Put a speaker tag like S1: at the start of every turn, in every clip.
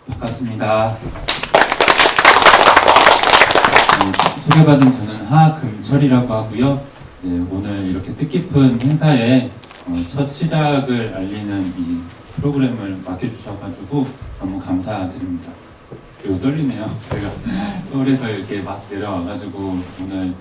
S1: 반갑습니다. 소개받은 저는 하금철이라고 하고요. 네, 오늘 이렇게 뜻깊은 행사에 첫 시작을 알리는 이 프로그램을 맡겨주셔가지고 너무 감사드립니다. 그리고 떨리네요. 제가 서울에서 이렇게 막 내려와가지고 오늘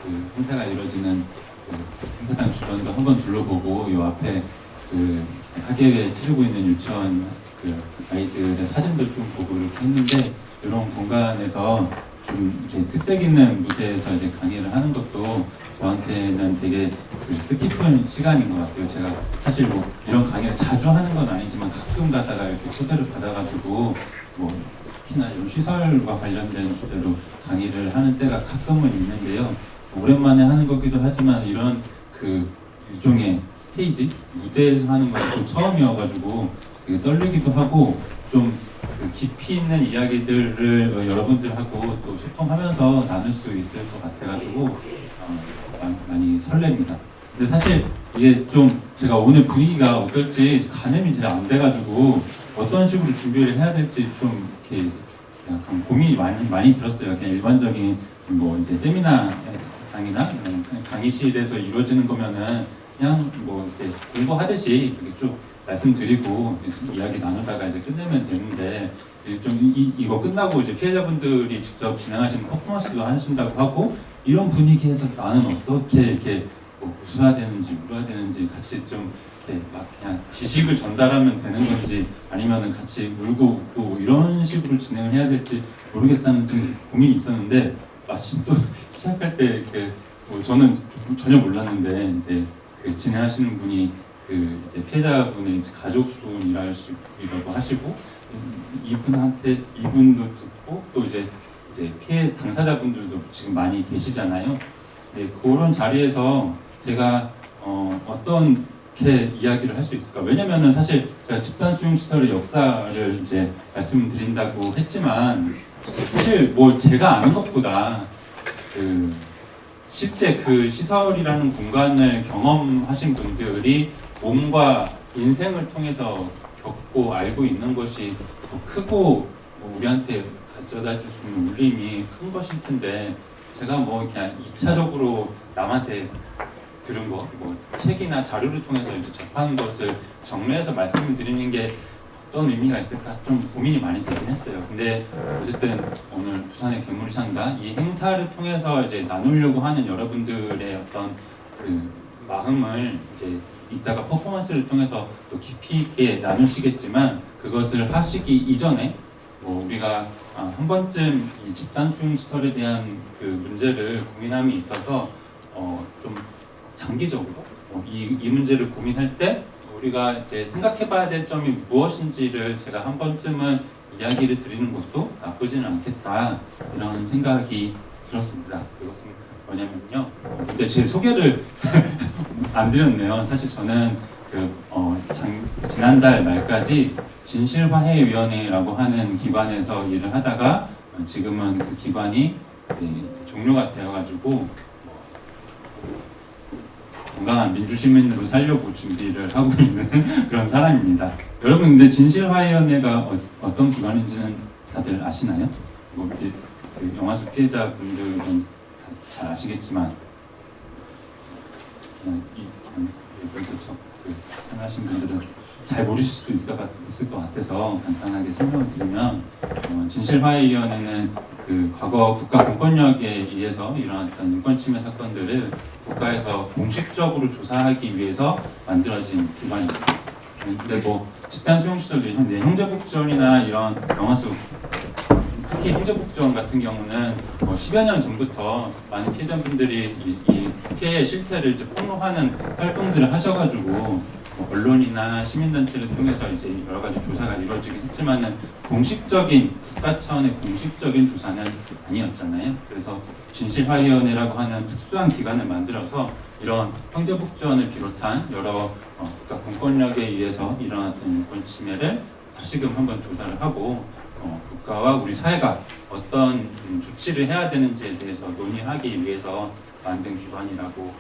S1: 그 행사가 이루어지는 그 행사장 주변도 한번 둘러보고 이 앞에 그 학예에 치르고 있는 유치원 그 아이들의 사진도 좀 보고 이렇게 했는데, 이런 공간에서 좀 이렇게 특색 있는 무대에서 이제 강의를 하는 것도 저한테는 되게 그 뜻깊은 시간인 것 같아요. 제가 사실 뭐 이런 강의를 자주 하는 건 아니지만 가끔 가다가 이렇게 초대를 받아가지고 뭐 특히나 이런 시설과 관련된 주제로 강의를 하는 때가 가끔은 있는데요. 오랜만에 하는 거기도 하지만 이런 그 일종의 스테이지 무대에서 하는 건 또 처음이어가지고 되게 떨리기도 하고, 좀 그 깊이 있는 이야기들을 여러분들하고 또 소통하면서 나눌 수 있을 것 같아가지고 많이 설렙니다. 근데 사실 이게 좀 제가 오늘 분위기가 어떨지 가늠이 잘 안 돼가지고 어떤 식으로 준비를 해야 될지 좀 이렇게 약간 고민이 많이 들었어요. 그냥 일반적인 뭐 이제 세미나장이나 강의실에서 이루어지는 거면은 그냥 뭐 이렇게 공부하듯이 이렇게 쭉 말씀드리고 이야기 나누다가 이제 끝내면 되는데, 좀 이거 끝나고 이제 피해자분들이 직접 진행하시는 퍼포먼스도 하신다고 하고, 이런 분위기에서 나는 어떻게 이렇게 뭐 웃어야 되는지 울어야 되는지 같이 좀 이렇게 막 그냥 지식을 전달하면 되는 건지 아니면은 같이 울고 웃고 이런 식으로 진행을 해야 될지 모르겠다는 좀 고민이 있었는데, 마침 또 시작할 때 뭐 저는 전혀 몰랐는데 이제 그 진행하시는 분이 그 이제 피해자분의 가족분이라고 하시고, 이분도 듣고 또 이제 피해 당사자분들도 지금 많이 계시잖아요. 네, 그런 자리에서 제가 어떻게 이야기를 할 수 있을까? 왜냐면은 사실 제가 집단 수용 시설의 역사를 이제 말씀드린다고 했지만, 사실 뭐 제가 아는 것보다 그 실제 그 시설이라는 공간을 경험하신 분들이 몸과 인생을 통해서 겪고 알고 있는 것이 더 크고 뭐 우리한테 가져다 줄 수 있는 울림이 큰 것일 텐데, 제가 뭐 그냥 2차적으로 남한테 들은 거, 뭐 책이나 자료를 통해서 이제 접하는 것을 정리해서 말씀을 드리는 게 어떤 의미가 있을까 좀 고민이 많이 되긴 했어요. 근데 어쨌든 오늘 부산의 괴물상가 이 행사를 통해서 이제 나누려고 하는 여러분들의 어떤 그 마음을 이제 이따가 퍼포먼스를 통해서 또 깊이 있게 나누시겠지만, 그것을 하시기 이전에 뭐 우리가 한 번쯤 이 집단 수용 시설에 대한 그 문제를 고민함이 있어서 좀 장기적으로 이 문제를 고민할 때 우리가 이제 생각해봐야 될 점이 무엇인지를 제가 한 번쯤은 이야기를 드리는 것도 나쁘지는 않겠다, 이런 생각이 들었습니다. 그것은 뭐냐면요. 근데 제 소개를 안 드렸네요. 사실 저는 지난달 말까지 진실화해위원회라고 하는 기관에서 일을 하다가 지금은 그 기관이 종료가 되어가지고 건강한 민주시민으로 살려고 준비를 하고 있는 그런 사람입니다. 여러분, 근데 진실화해위원회가 어떤 기관인지는 다들 아시나요? 뭐 이제 그 영화수 피해자분들은 잘 아시겠지만, 여기서 참여하신 분들은 잘 모르실 수도 있을 것 같아서 간단하게 설명을 드리면, 진실화해위원회는 그 과거 국가 공권력에 의해서 일어났던 인권침해 사건들을 국가에서 공식적으로 조사하기 위해서 만들어진 기관입니다. 근데 뭐 집단 수용시설도 형제복지원이나 이런 영화수, 특히 형제복지원 같은 경우는 뭐 10여 년 전부터 많은 피해자분들이 이 피해의 실태를 이제 폭로하는 활동들을 하셔가지고 언론이나 시민단체를 통해서 이제 여러 가지 조사가 이루어지긴 했지만은 공식적인 국가 차원의 공식적인 조사는 아니었잖아요. 그래서 진실화위원회라고 하는 특수한 기관을 만들어서 이런 형제복지원을 비롯한 여러 국가 공권력에 의해서 일어났던 인권 침해를 다시금 한번 조사를 하고 국가와 우리 사회가 어떤 조치를 해야 되는지에 대해서 논의하기 위해서 만든 기관이라고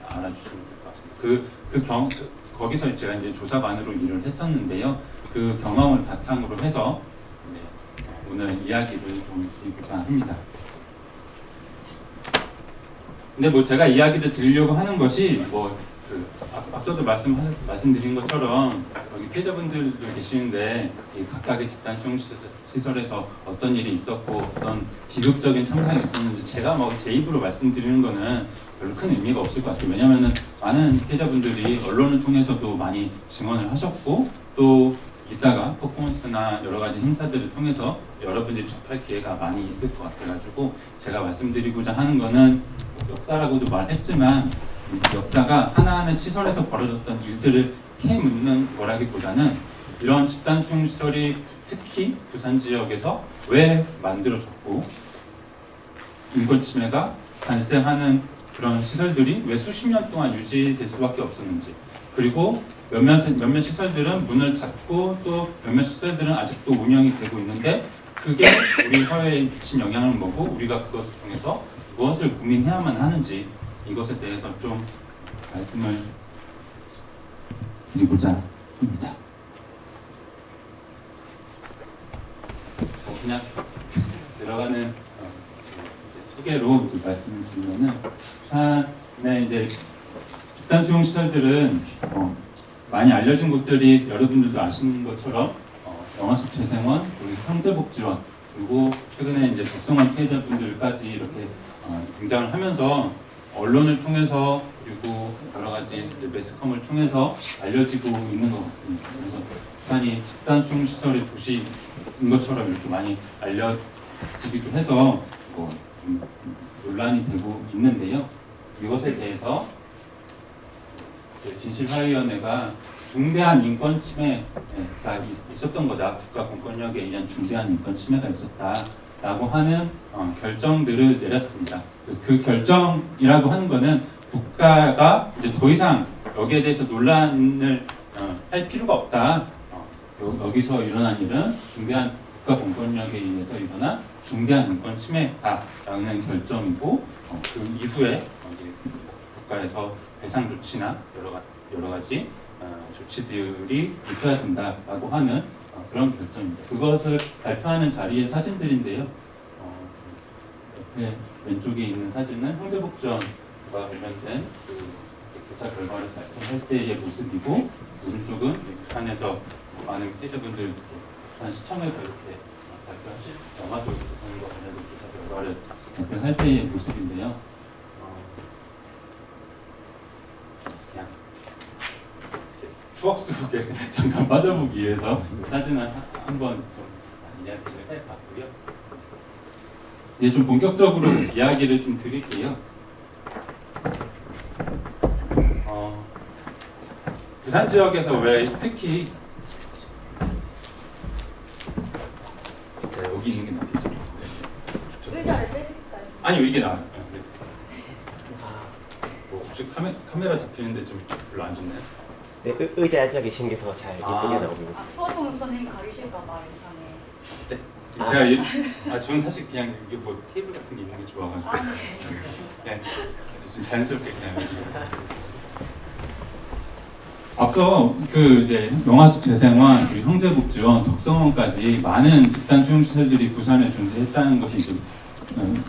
S1: 알아주시면 될 것 같습니다. 거기서 제가 이제 조사관으로 일을 했었는데요. 그 경험을 바탕으로 해서 오늘 이야기를 좀 드리고자 합니다. 근데 뭐 제가 이야기를 드리려고 하는 것이 앞서도 말씀드린 것처럼 여기 피해자분들도 계시는데 이 각각의 집단 수용 시설에서 어떤 일이 있었고 어떤 비극적인 참상이 있었는지 제가 뭐 제 입으로 말씀드리는 거는 별로 큰 의미가 없을 것 같아요. 왜냐하면 많은 피해자분들이 언론을 통해서도 많이 증언을 하셨고 또 이따가 퍼포먼스나 여러 가지 행사들을 통해서 여러분들이 접할 기회가 많이 있을 것 같아가지고 제가 말씀드리고자 하는 거는 역사라고도 말했지만 이 역사가 하나하나 시설에서 벌어졌던 일들을 캐묻는 거라기보다는 이런 집단 수용 시설이 특히 부산 지역에서 왜 만들어졌고 인권 침해가 발생하는 그런 시설들이 왜 수십 년 동안 유지될 수밖에 없었는지, 그리고 몇몇 시설들은 문을 닫고 또 몇몇 시설들은 아직도 운영이 되고 있는데 그게 우리 사회에 미친 영향은 뭐고 우리가 그것을 통해서 무엇을 고민해야만 하는지 이것에 대해서 좀 말씀을 드리고자 합니다. 그냥 들어가는 소개로 말씀을 드리면은 부산의 이제 집단 수용 시설들은 많이 알려진 곳들이 여러분들도 아시는 것처럼 영화숲 재생원, 그리고 형제복지원, 그리고 최근에 이제 적성원 피해자분들까지 이렇게 등장을 하면서 언론을 통해서 그리고 여러 가지 매스컴을 통해서 알려지고 있는 것 같습니다. 그래서 부산이 집단 수용 시설의 도시인 것처럼 이렇게 많이 알려지기도 해서 논란이 되고 있는데요. 이것에 대해서 진실화위원회가 중대한 인권 침해가 있었던 거다. 국가 공권력에 의한 중대한 인권 침해가 있었다라고 하는 결정들을 내렸습니다. 그 결정이라고 하는 거는 국가가 이제 더 이상 여기에 대해서 논란을 할 필요가 없다. 여기서 일어난 일은 중대한 국가 공권력에 의해서 일어난 중대한 인권 침해다라는 결정이고 그 이후에 국가에서 배상 조치나 여러 가지 조치들이 있어야 된다라고 하는 그런 결정입니다. 그것을 발표하는 자리의 사진들인데요. 옆에 왼쪽에 있는 사진은 형제복지원과 관련된 조사 결과를 발표할 때의 모습이고 오른쪽은 부산에서 많은 피해자분들 부산시청에서 이렇게 발표하실 영화적 부산과 관련된 조사 결과를 발표할 때의 모습인데요. 그냥 추억 속에 잠깐 빠져보기 위해서 사진을 한번 좀 이야기를 해봤고요. 이제 좀 본격적으로 이야기를 좀 드릴게요. 부산 지역에서 왜 특히 여기 있는 게 낫겠죠?
S2: 의자를 빼드릴까요?
S1: 아니요, 이게 나아요. 혹시 카메라 잡히는데 좀 별로 안 좋나요?
S3: 네, 의자에 앉아 계신 게 더 잘 예쁘게 나옵니다.
S2: 수화동 선생님 가리실까봐 이상해.
S1: 네. 제가 저는 사실 그냥 이게 뭐 테이블 같은 게 있는 게 좋아가지고 그냥 좀 자연스럽게 그냥 앞서 그 이제 영화숲 재생원, 그리고 형제복지원, 덕성원까지 많은 집단 수용 시설들이 부산에 존재했다는 것이 이제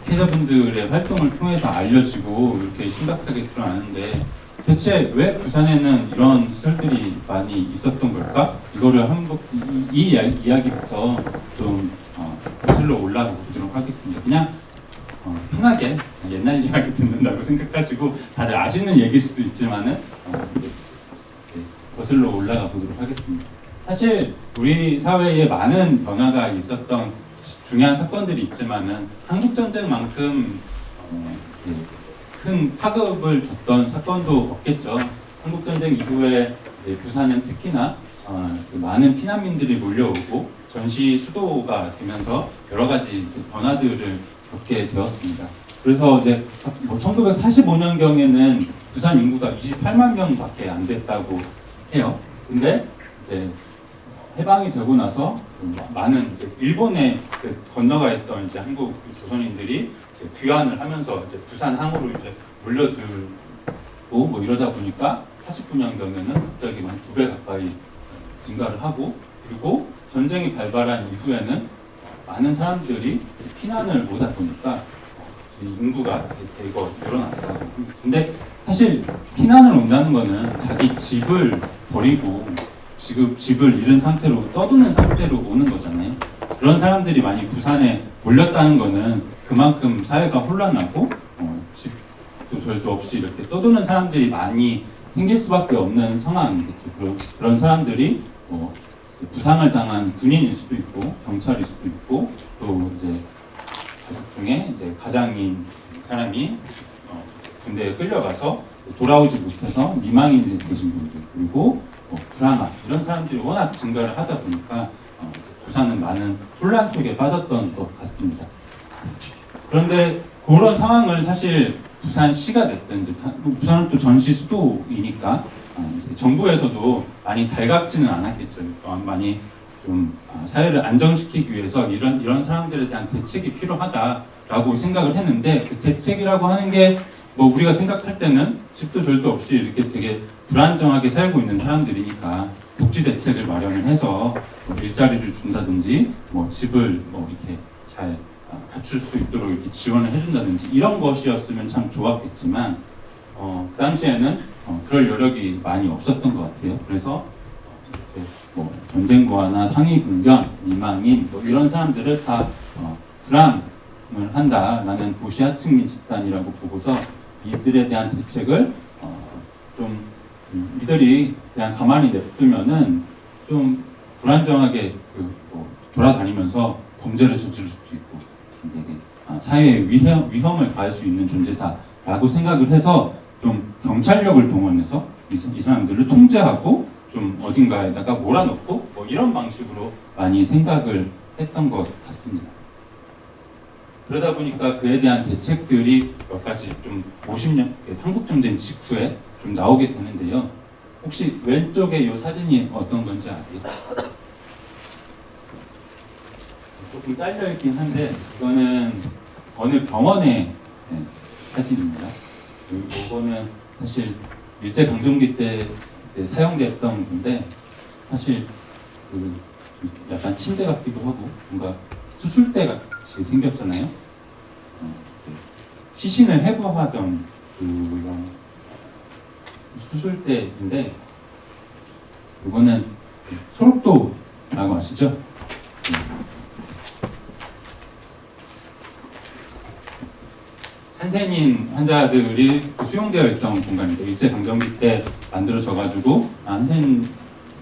S1: 피해자분들의 활동을 통해서 알려지고 이렇게 심각하게 드러나는데 대체 왜 부산에는 이런 시설들이 많이 있었던 걸까? 이거를 이 이야기부터 좀 거슬러 올라가 보도록 하겠습니다. 그냥 편하게 옛날 이야기 듣는다고 생각하시고 다들 아시는 얘기일 수도 있지만은 거슬러 올라가 보도록 하겠습니다. 사실 우리 사회에 많은 변화가 있었던 중요한 사건들이 있지만은 한국 전쟁만큼 큰 파급을 줬던 사건도 없겠죠. 한국 전쟁 이후에 부산은 특히나 많은 피난민들이 몰려오고 전시 수도가 되면서 여러 가지 변화들을 겪게 되었습니다. 그래서 이제 1945년경에는 부산 인구가 28만 명밖에 안 됐다고 해요. 근데 이제 해방이 되고 나서 많은 이제 일본에 건너가 있던 이제 한국 조선인들이 이제 귀환을 하면서 이제 부산 항으로 이제 몰려들고 뭐 이러다 보니까 49년경에는 갑자기 한 2배 가까이 증가를 하고, 그리고 전쟁이 발발한 이후에는 많은 사람들이 피난을 오다 보니까 인구가 대거 늘어났다고. 근데 사실 피난을 온다는 거는 자기 집을 버리고 집을 잃은 상태로 떠도는 상태로 오는 거잖아요. 그런 사람들이 많이 부산에 몰렸다는 거는 그만큼 사회가 혼란하고 집도 절도 없이 이렇게 떠도는 사람들이 많이 생길 수밖에 없는 상황이겠죠. 그런 사람들이 부상을 당한 군인일 수도 있고 경찰일 수도 있고 또 이제 가족 중에 이제 가장인 사람이 군대에 끌려가서 돌아오지 못해서 미망인이 되신 분들 그리고 불안함 이런 사람들이 워낙 증가를 하다 보니까 부산은 많은 혼란 속에 빠졌던 것 같습니다. 그런데 그런 상황을 사실 부산시가 됐든 이제 부산은 또 전시 수도이니까 정부에서도 많이 달갑지는 않았겠죠. 많이 좀 사회를 안정시키기 위해서 이런 사람들에 대한 대책이 필요하다라고 생각을 했는데 그 대책이라고 하는 게 우리가 생각할 때는 집도 절도 없이 이렇게 되게 불안정하게 살고 있는 사람들이니까 복지 대책을 마련을 해서 일자리를 준다든지 집을 이렇게 잘 갖출 수 있도록 이렇게 지원을 해준다든지 이런 것이었으면 참 좋았겠지만 그 당시에는 그럴 여력이 많이 없었던 것 같아요. 그래서 전쟁고아나 상위군견, 미망인 이런 사람들을 다 불황을 한다라는 도시 하층민 집단이라고 보고서 이들에 대한 대책을 좀 이들이 그냥 가만히 냅두면은 좀 불안정하게 돌아다니면서 범죄를 저지를 수도 있고 되게 사회에 위험을 가할 수 있는 존재다라고 생각을 해서 좀 경찰력을 동원해서 이 사람들을 통제하고 좀 어딘가에다가 몰아넣고 이런 방식으로 많이 생각을 했던 것 같습니다. 그러다 보니까 그에 대한 대책들이 몇 가지 좀 50년 한국전쟁 직후에 좀 나오게 되는데요. 혹시 왼쪽에 이 사진이 어떤 건지 아세요? 조금 잘려있긴 한데 이거는 어느 병원의 사진입니다. 이거는 사실 일제강점기 때 사용됐던 건데 사실 약간 침대 같기도 하고 뭔가 수술대 같이 생겼잖아요. 시신을 해부하던 그런 수술대인데 이거는 소록도라고 아시죠? 한센인 환자들이 수용되어 있던 공간인데 일제강점기 때 만들어져가지고 한센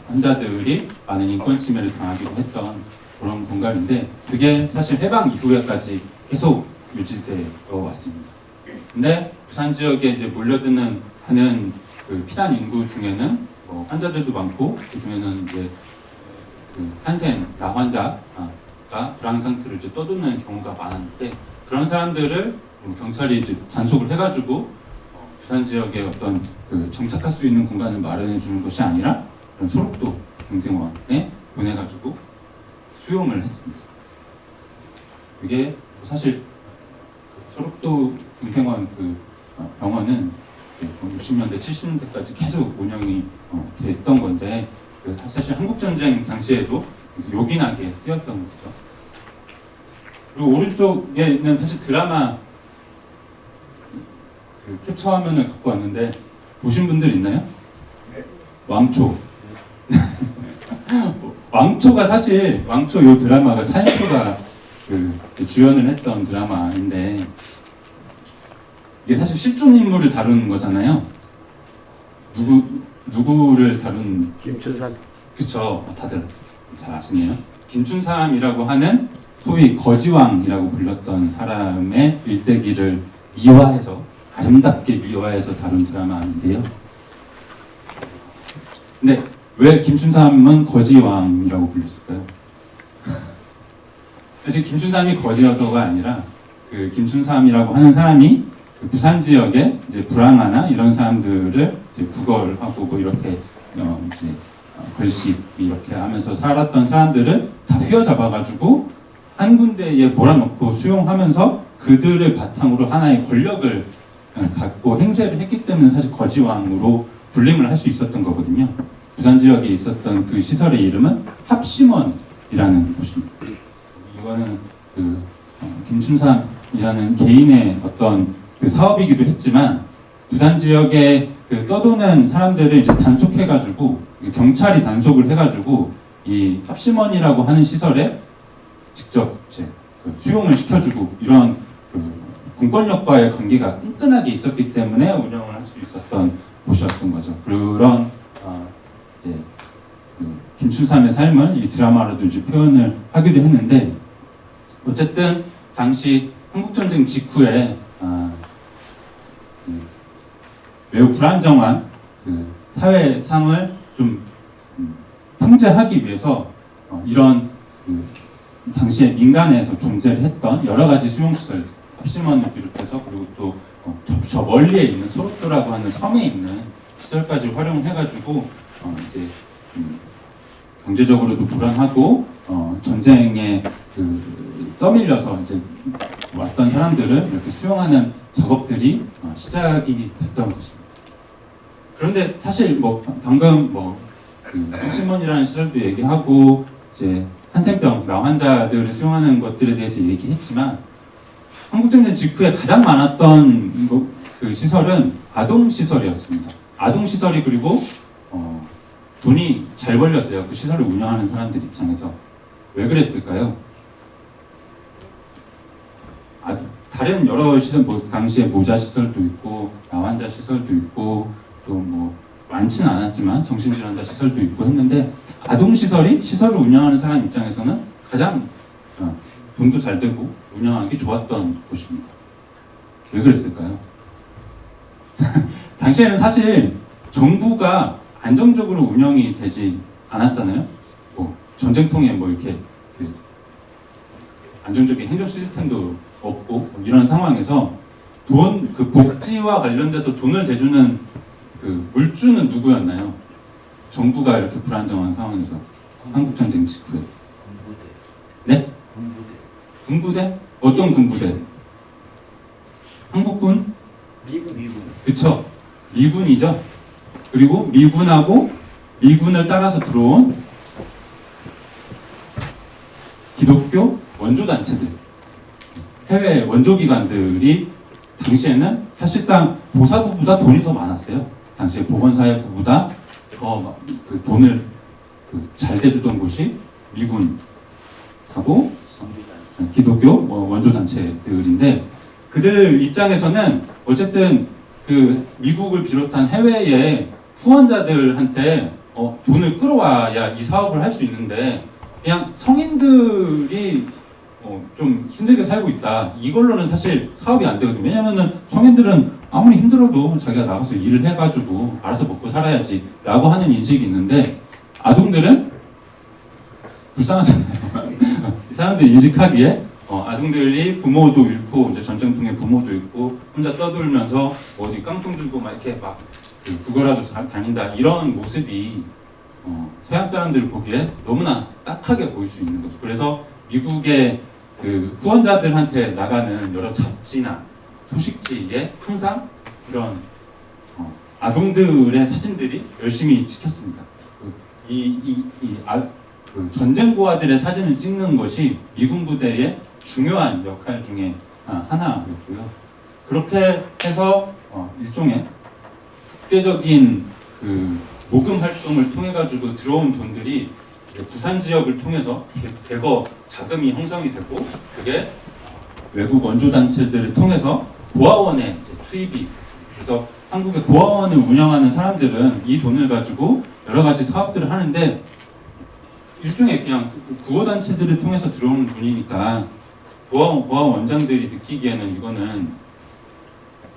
S1: 환자들이 많은 인권 침해를 당하기도 했던 그런 공간인데 그게 사실 해방 이후에까지 계속 유지되어 왔습니다. 근데 부산 지역에 이제 몰려드는 하는 그 피난 인구 중에는 환자들도 많고 그 중에는 이제 그 한센 나 환자가 불황 상태를 이제 떠도는 경우가 많았는데 그런 사람들을 경찰이 이제 단속을 해가지고 부산 지역에 어떤 그 정착할 수 있는 공간을 마련해 주는 것이 아니라 그런 소록도 갱생원에 보내가지고 수용을 했습니다. 이게 사실 소록도 갱생원 그 병원은 60년대, 70년대까지 계속 운영이 됐던 건데 사실 한국전쟁 당시에도 요긴하게 쓰였던 거죠. 그리고 오른쪽에는 사실 드라마 그 캡처 화면을 갖고 왔는데 보신 분들 있나요? 네. 왕초. 왕초가 사실 왕초 요 드라마가 차인표가 그 주연을 했던 드라마인데 이게 사실 실존 인물을 다루는 거잖아요. 누구를 다룬?
S3: 김춘삼.
S1: 그쵸. 다들 잘 아시네요. 김춘삼이라고 하는 소위 거지왕이라고 불렸던 사람의 일대기를 미화해서 아름답게 미화해서 다룬 드라마인데요. 근데 왜 김춘삼은 거지왕이라고 불렸을까요? 사실 김춘삼이 거지여서가 아니라 그 김춘삼이라고 하는 사람이 그 부산 지역에 이제 불황하나 이런 사람들을 이제 구걸하고 이렇게 이제 걸식 이렇게 하면서 살았던 사람들을 다 휘어잡아가지고 한 군데에 몰아넣고 수용하면서 그들을 바탕으로 하나의 권력을 갖고 행세를 했기 때문에 사실 거지왕으로 불림을 할 수 있었던 거거든요. 부산 지역에 있었던 그 시설의 이름은 합심원이라는 곳입니다. 이거는 김춘삼이라는 개인의 어떤 그 사업이기도 했지만 부산 지역에 그 떠도는 사람들을 이제 단속해가지고 경찰이 단속을 해가지고 이 합심원이라고 하는 시설에 직접 이제 그 수용을 시켜주고 이런 그 공권력과의 관계가 끈끈하게 있었기 때문에 운영을 할 수 있었던 곳이었던 거죠. 그런 이제 그 김춘삼의 삶을 이 드라마로도 이제 표현을 하기도 했는데 어쨌든 당시 한국전쟁 직후에 매우 불안정한 그 사회상을 좀 통제하기 위해서 이런 그 당시에 민간에서 존재를 했던 여러 가지 수용시설, 합심원을 비롯해서 그리고 또 저 멀리에 있는 소록도라고 하는 섬에 있는 시설까지 활용해가지고 이제 경제적으로도 불안하고 전쟁에 떠밀려서 이제 왔던 사람들을 이렇게 수용하는 작업들이 시작이 됐던 것입니다. 그런데 사실 뭐 방금 그 합심원이라는 시설도 얘기하고 이제 한센병 나 환자들을 수용하는 것들에 대해서 얘기했지만 한국전쟁 직후에 가장 많았던 그 시설은 아동 시설이었습니다. 아동 시설이 그리고 돈이 잘 벌렸어요. 그 시설을 운영하는 사람들 입장에서. 왜 그랬을까요? 다른 여러 시설, 당시에 모자 시설도 있고 나환자 시설도 있고 또 뭐 많지는 않았지만 정신질환자 시설도 있고 했는데 아동 시설이 시설을 운영하는 사람 입장에서는 가장 돈도 잘 되고 운영하기 좋았던 곳입니다. 왜 그랬을까요? 당시에는 사실 정부가 안정적으로 운영이 되지 않았잖아요. 뭐 전쟁통에 뭐 이렇게 그 안정적인 행정 시스템도 없고 이런 상황에서 그 복지와 관련돼서 돈을 대주는 그 물주는 누구였나요? 정부가 이렇게 불안정한 상황에서 한국전쟁 직후에. 네? 군부대? 어떤 군부대? 한국군?
S3: 미군.
S1: 그쵸. 미군이죠. 그리고 미군하고 미군을 따라서 들어온 기독교 원조단체들, 해외 원조기관들이 당시에는 사실상 보사부보다 돈이 더 많았어요. 당시에 보건사회부보다 더 그 돈을 잘 대주던 곳이 미군하고 기독교 원조단체들인데 그들 입장에서는 어쨌든 그 미국을 비롯한 해외의 후원자들한테 돈을 끌어와야 이 사업을 할 수 있는데 그냥 성인들이 좀 힘들게 살고 있다. 이걸로는 사실 사업이 안 되거든요. 왜냐면은 성인들은 아무리 힘들어도 자기가 나가서 일을 해가지고 알아서 먹고 살아야지 라고 하는 인식이 있는데 아동들은 불쌍하잖아요. 이 사람들 인식하기에 아동들이 부모도 잃고 이제 전쟁통에 부모도 잃고 혼자 떠돌면서 어디 깡통 들고 막 이렇게 막 그거라도 다닌다 이런 모습이 서양 사람들 보기에 너무나 딱하게 보일 수 있는 거죠. 그래서 미국의 그 후원자들한테 나가는 여러 잡지나 소식지에 항상 이런 아동들의 사진들이 열심히 찍혔습니다. 그 전쟁 고아들의 사진을 찍는 것이 미군 부대의 중요한 역할 중에 하나였고요. 그렇게 해서 일종의 국제적인 그 모금 활동을 통해 가지고 들어온 돈들이 부산 지역을 통해서 대거 자금이 형성이 되고 그게 외국 원조 단체들을 통해서 고아원에 투입이 됐습니다. 그래서 한국의 고아원을 운영하는 사람들은 이 돈을 가지고 여러 가지 사업들을 하는데 일종의 그냥 구호 단체들을 통해서 들어오는 돈이니까 고아 원장들이 느끼기에는 이거는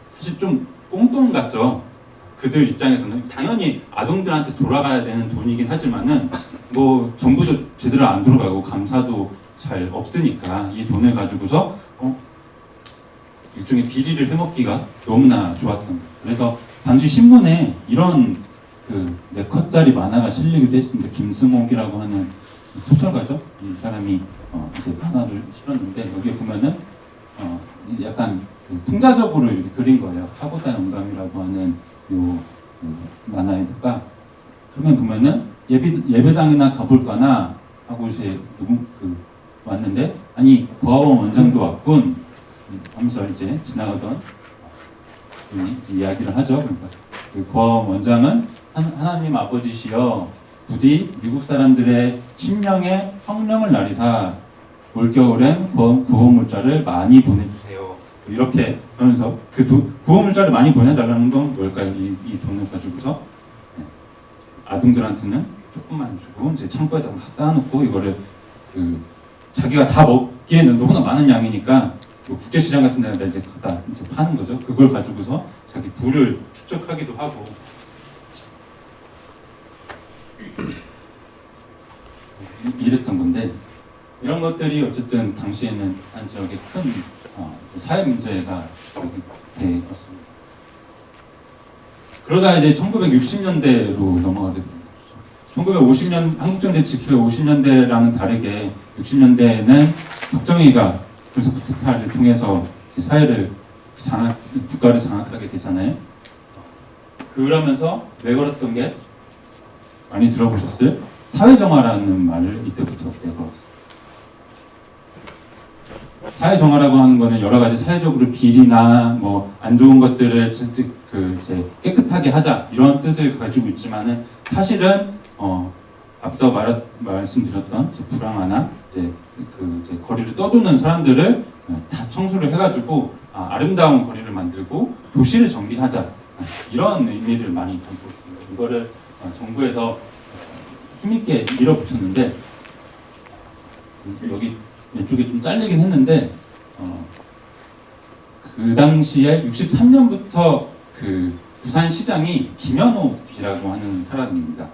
S1: 사실 좀 꽁돈 같죠. 그들 입장에서는 당연히 아동들한테 돌아가야 되는 돈이긴 하지만은 뭐 정부도 제대로 안 들어가고 감사도 잘 없으니까 이 돈을 가지고서 일종의 비리를 해먹기가 너무나 좋았던 거예요. 그래서 당시 신문에 이런 그 4컷짜리 만화가 실리기도 했습니다. 김승옥이라고 하는 소설가죠. 이 사람이 이제 만화를 실었는데 여기에 보면은 약간 그 풍자적으로 이렇게 그린 거예요. 파고다 영감이라고 하는 요 만화에다가 처음에 보면은 예배당이나 가볼까나 하고 이제 왔는데 아니 고아원 원장도 왔군 하면서 이제 지나가던 분이 이제 이야기를 하죠. 그러니까 그 고아원 원장은 하나님 아버지시여 부디 미국 사람들의 심령에 성령을 나리사 올겨울엔 구호물자를 많이 보내주세요. 이렇게 하면서 그 구호물자를 많이 보내달라는 건 뭘까요? 이 돈을 가지고서 아동들한테는 조금만 주고 이제 창고에다 막 쌓아놓고 이거를 그 자기가 다 먹기에는 너무나 많은 양이니까 뭐 국제시장 같은 데다 이제 갖다 이제 파는 거죠. 그걸 가지고서 자기 부를 축적하기도 하고 이랬던 건데 이런 것들이 어쨌든 당시에는 한 지역의 큰 사회 문제가 되었습니다. 그러다 이제 1960년대로 넘어가게 됩니다. 1950년 한국정책 지표 50년대랑은 다르게 60년대에는 박정희가 군사 쿠데타를 통해서 사회를 국가를 장악하게 되잖아요. 그러면서 내걸었던 게 많이 들어보셨어요? 사회정화라는 말을 이때부터 내걸었어요. 사회정화라고 하는 거는 여러 가지 사회적으로 비리나 뭐 안 좋은 것들을 이제 깨끗하게 하자 이런 뜻을 가지고 있지만은 사실은 앞서 말씀드렸던 불황화나 이제 거리를 떠도는 사람들을 다 청소를 해가지고 아름다운 거리를 만들고 도시를 정비하자 이런 의미를 많이 담고 있습니다. 이거를 정부에서 힘있게 밀어붙였는데 여기 왼쪽에 좀 잘리긴 했는데 그 당시에 63년부터 그 부산시장이 김현옥이라고 하는 사람입니다.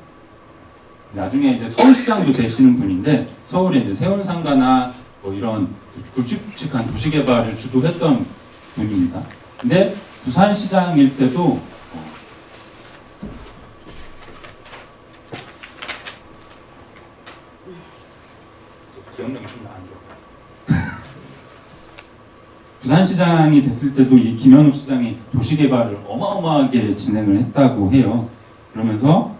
S1: 나중에 이제 서울시장도 되시는 분인데 서울에 이제 세운상가나 뭐 이런 굵직굵직한 도시개발을 주도했던 분입니다. 근데 부산시장일 때도 기억력이 좀 안 좋아요. 부산시장이 됐을 때도 이 김현욱 시장이 도시개발을 어마어마하게 진행을 했다고 해요. 그러면서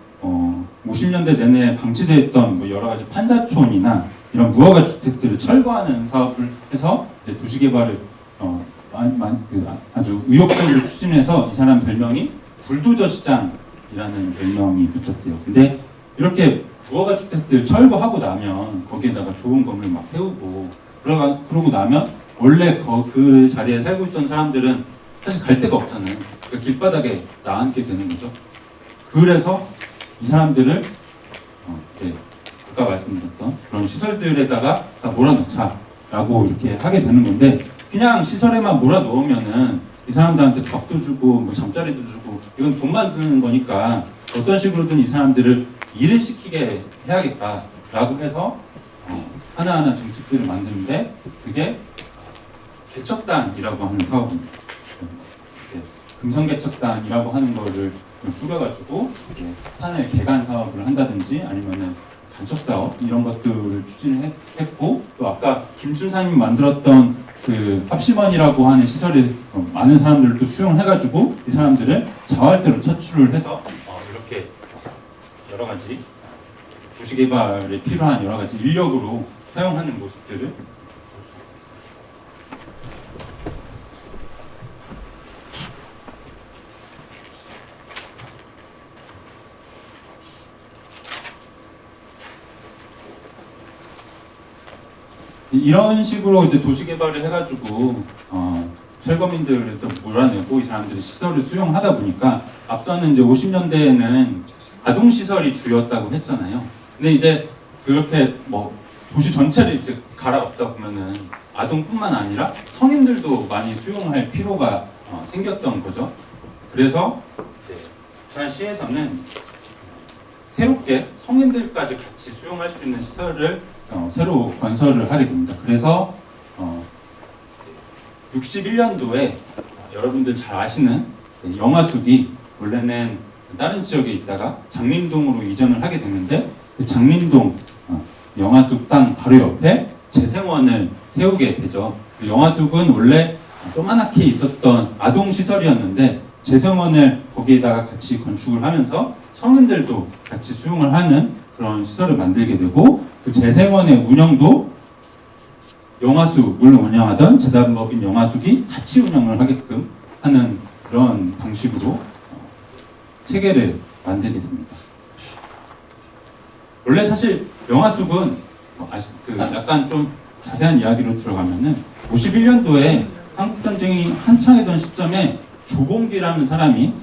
S1: 50년대 내내 방치되어 있던 뭐 여러 가지 판자촌이나 이런 무허가 주택들을 철거하는 사업을 해서 도시개발을 아주 의욕적으로 추진해서 이 사람 별명이 불도저 시장이라는 별명이 붙었대요. 근데 이렇게 무허가 주택들 철거하고 나면 거기에다가 좋은 건물 막 세우고 그러고 나면 원래 그 자리에 살고 있던 사람들은 사실 갈 데가 없잖아요. 그러니까 길바닥에 나앉게 되는 거죠. 그래서 이 사람들을 아까 말씀드렸던 그런 시설들에다가 다 몰아넣자라고 이렇게 하게 되는 건데 그냥 시설에만 몰아넣으면은 이 사람들한테 밥도 주고 뭐 잠자리도 주고 이건 돈만 드는 거니까 어떤 식으로든 이 사람들을 일을 시키게 해야겠다라고 해서 하나하나 정책들을 만드는데 그게 개척단이라고 하는 사업입니다. 금성개척단이라고 하는 거를 뿌려가지고 산을 개간 사업을 한다든지 아니면은 간척 사업 이런 것들을 추진했고 또 아까 김춘사님이 만들었던 그 합심원이라고 하는 시설에 많은 사람들을 또 수용해가지고 이 사람들을 자활대로 차출을 해서 이렇게 여러 가지 도시개발에 필요한 여러 가지 인력으로 사용하는 모습들을 이런 식으로 이제 도시개발을 해가지고 철거민들을 또 몰아내고 이 사람들이 시설을 수용하다 보니까 앞서는 이제 50년대에는 아동시설이 주였다고 했잖아요. 근데 이제 그렇게 뭐 도시 전체를 이제 갈아엎다 보면은 아동뿐만 아니라 성인들도 많이 수용할 필요가 생겼던 거죠. 그래서 이제 부산시에서는 새롭게 성인들까지 같이 수용할 수 있는 시설을 새로 건설을 하게 됩니다. 그래서 61년도에 여러분들 잘 아시는 영화숙이 원래는 다른 지역에 있다가 장림동으로 이전을 하게 됐는데 그 장림동 영화숙 땅 바로 옆에 재생원을 세우게 되죠. 영화숙은 원래 조그맣게 있었던 아동시설이었는데 재생원을 거기에다가 같이 건축을 하면서 성인들도 같이 수용을 하는 그런 시설을 만들게 되고 그 재생원의 운영도 영화숙을 운영하던 재단법인 영화숙이 같이 운영을 하게끔 하는 그런 방식으로 체계를 만들게 됩니다. 원래 사실 영화숙은 약간 좀 자세한 이야기로 들어가면은 51년도에 한국 전쟁이 한창이던 시점에 조봉기라는 사람이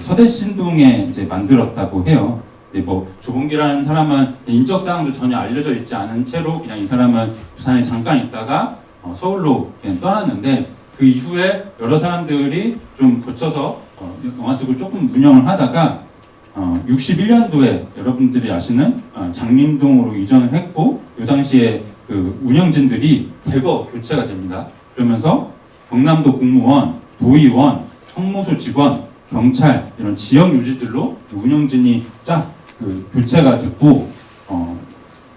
S1: 서대 신동에 이제 만들었다고 해요. 뭐 조봉기라는 사람은 인적 사항도 전혀 알려져 있지 않은 채로 그냥 이 사람은 부산에 잠깐 있다가 서울로 그냥 떠났는데 그 이후에 여러 사람들이 좀 거쳐서 영화숙을 조금 운영을 하다가 61년도에 여러분들이 아시는 장림동으로 이전을 했고 이 당시에 그 운영진들이 대거 교체가 됩니다. 그러면서 경남도 공무원, 도의원, 성무소 직원, 경찰 이런 지역 유지들로 운영진이 쫙 그 교체가 됐고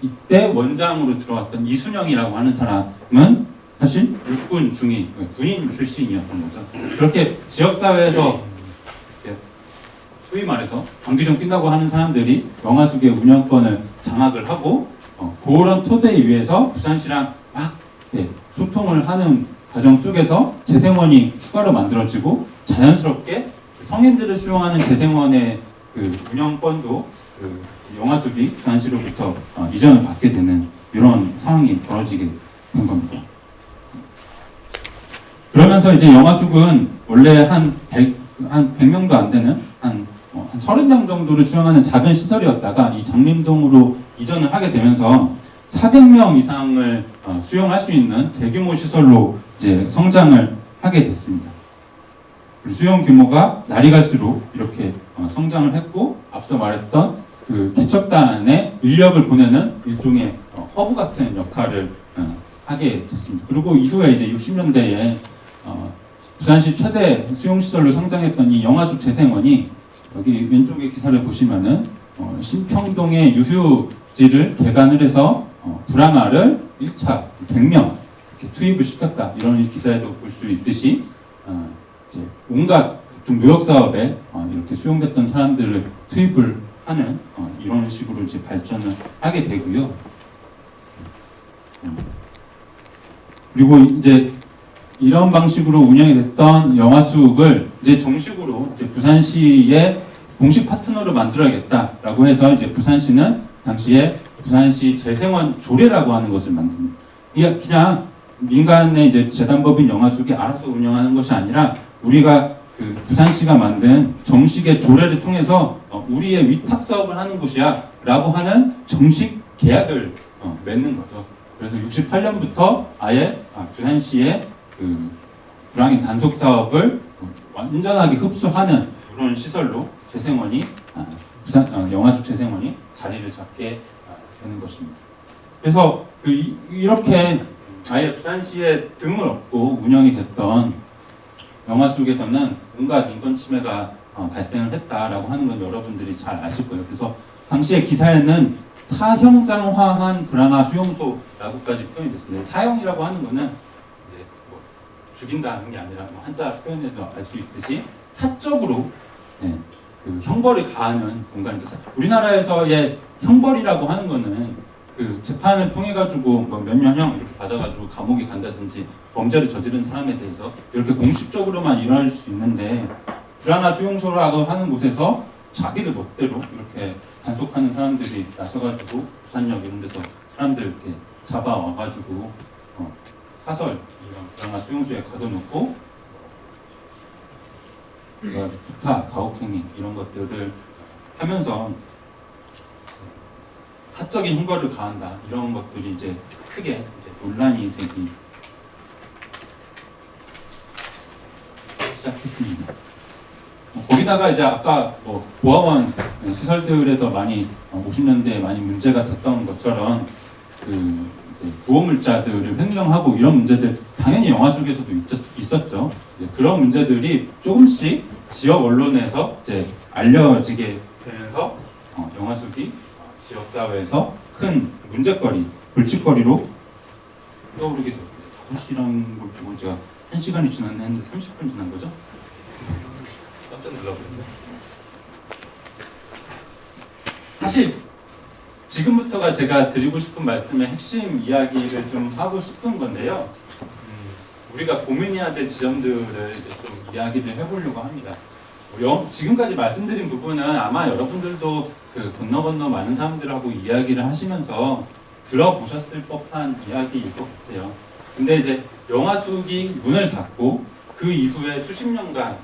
S1: 이때 원장으로 들어왔던 이순영이라고 하는 사람은 사실 육군 중위 군인 출신이었던 거죠. 그렇게 지역 사회에서 소위 말해서 정기전 낀다고 하는 사람들이 영화숙의 운영권을 장악을 하고 그런 토대 위에서 부산시랑 막 소통을 하는 과정 속에서 재생원이 추가로 만들어지고 자연스럽게 성인들을 수용하는 재생원의 그 운영권도 그 영화숙이 부산시로부터 이전을 받게 되는 이런 상황이 벌어지게 된 겁니다. 그러면서 이제 영화숙은 원래 한 100명도 안 되는 한 30명 정도를 수용하는 작은 시설이었다가 이 장림동으로 이전을 하게 되면서 400명 이상을 수용할 수 있는 대규모 시설로 이제 성장을 하게 됐습니다. 수용 규모가 날이 갈수록 이렇게 성장을 했고 앞서 말했던 그 개척단에 인력을 보내는 일종의 허브 같은 역할을 하게 됐습니다. 그리고 이후에 이제 60년대에 부산시 최대 수용시설로 성장했던 이 영화숙 재생원이 여기 왼쪽에 기사를 보시면은 신평동의 유휴지를 개관을 해서 불황아를 1차 100명 이렇게 투입을 시켰다. 이런 기사에도 볼 수 있듯이 이제 온갖 좀 노역 사업에 이렇게 수용됐던 사람들을 투입을 하는 이런 식으로 이제 발전을 하게 되고요. 그리고 이제 이런 방식으로 운영이 됐던 영화숙을 이제 정식으로 이제 부산시의 공식 파트너로 만들어야겠다라고 해서 이제 부산시는 당시에 부산시 재생원 조례라고 하는 것을 만듭니다. 이게 그냥 민간의 이제 재단법인 영화숙이 알아서 운영하는 것이 아니라 우리가 그 부산시가 만든 정식의 조례를 통해서 우리의 위탁 사업을 하는 곳이야라고 하는 정식 계약을 맺는 거죠. 그래서 68년부터 아예 부산시의 그 불황인 단속 사업을 완전하게 흡수하는 그런 시설로 재생원이 부산 영화숙 재생원이 자리를 잡게 되는 것입니다. 그래서 이렇게 아예 부산시에 등을 업고 운영이 됐던 영화숙에서는 온갖 인권 침해가 발생을 했다라고 하는 건 여러분들이 잘 아실 거예요. 그래서 당시의 기사에는 사형장화한 불황아 수용소라고까지 표현이 됐습니다. 사형이라고 하는 거는 뭐 죽인다는 게 아니라 뭐 한자 표현에도 알 수 있듯이 사적으로 그 형벌을 가하는 공간입니다. 우리나라에서의 형벌이라고 하는 거는 그 재판을 통해 가지고 뭐 몇 년형 이렇게 받아가지고 감옥에 간다든지 범죄를 저지른 사람에 대해서 이렇게 공식적으로만 일어날 수 있는데 불안하 수용소라고 하는 곳에서 자기들 멋대로 이렇게 단속하는 사람들이 나서가지고 부산역 이런 데서 사람들 이렇게 잡아와가지고 사설 이런 불안하 수용소에 가둬놓고 그래가지고 구타, 가혹행위 이런 것들을 하면서 사적인 형벌을 가한다 이런 것들이 이제 크게 이제 논란이 되기 시작했습니다. 거기다가 이제 아까 뭐 보아원 시설들에서 많이 50년대에 많이 문제가 됐던 것처럼 그 이제 구호물자들을 횡령하고 이런 문제들 당연히 영화 속에서도 있었죠. 이제 그런 문제들이 조금씩 지역 언론에서 이제 알려지게 되면서 영화 속이 지역 사회에서 큰 문제거리, 골칫거리로 떠오르게 되었습니다. 5시라는 걸 보고 제가 1시간이 지났는데 30분 지난 거죠? 깜짝 놀라버렸네. 사실 지금부터가 제가 드리고 싶은 말씀의 핵심 이야기를 좀 하고 싶은 건데요. 우리가 고민해야 될 지점들을 이제 좀 이야기를 해보려고 합니다. 지금까지 말씀드린 부분은 아마 여러분들도 그 건너 많은 사람들하고 이야기를 하시면서 들어보셨을 법한 이야기일 것 같아요. 근데 이제 영화숙이 문을 닫고 그 이후에 수십 년간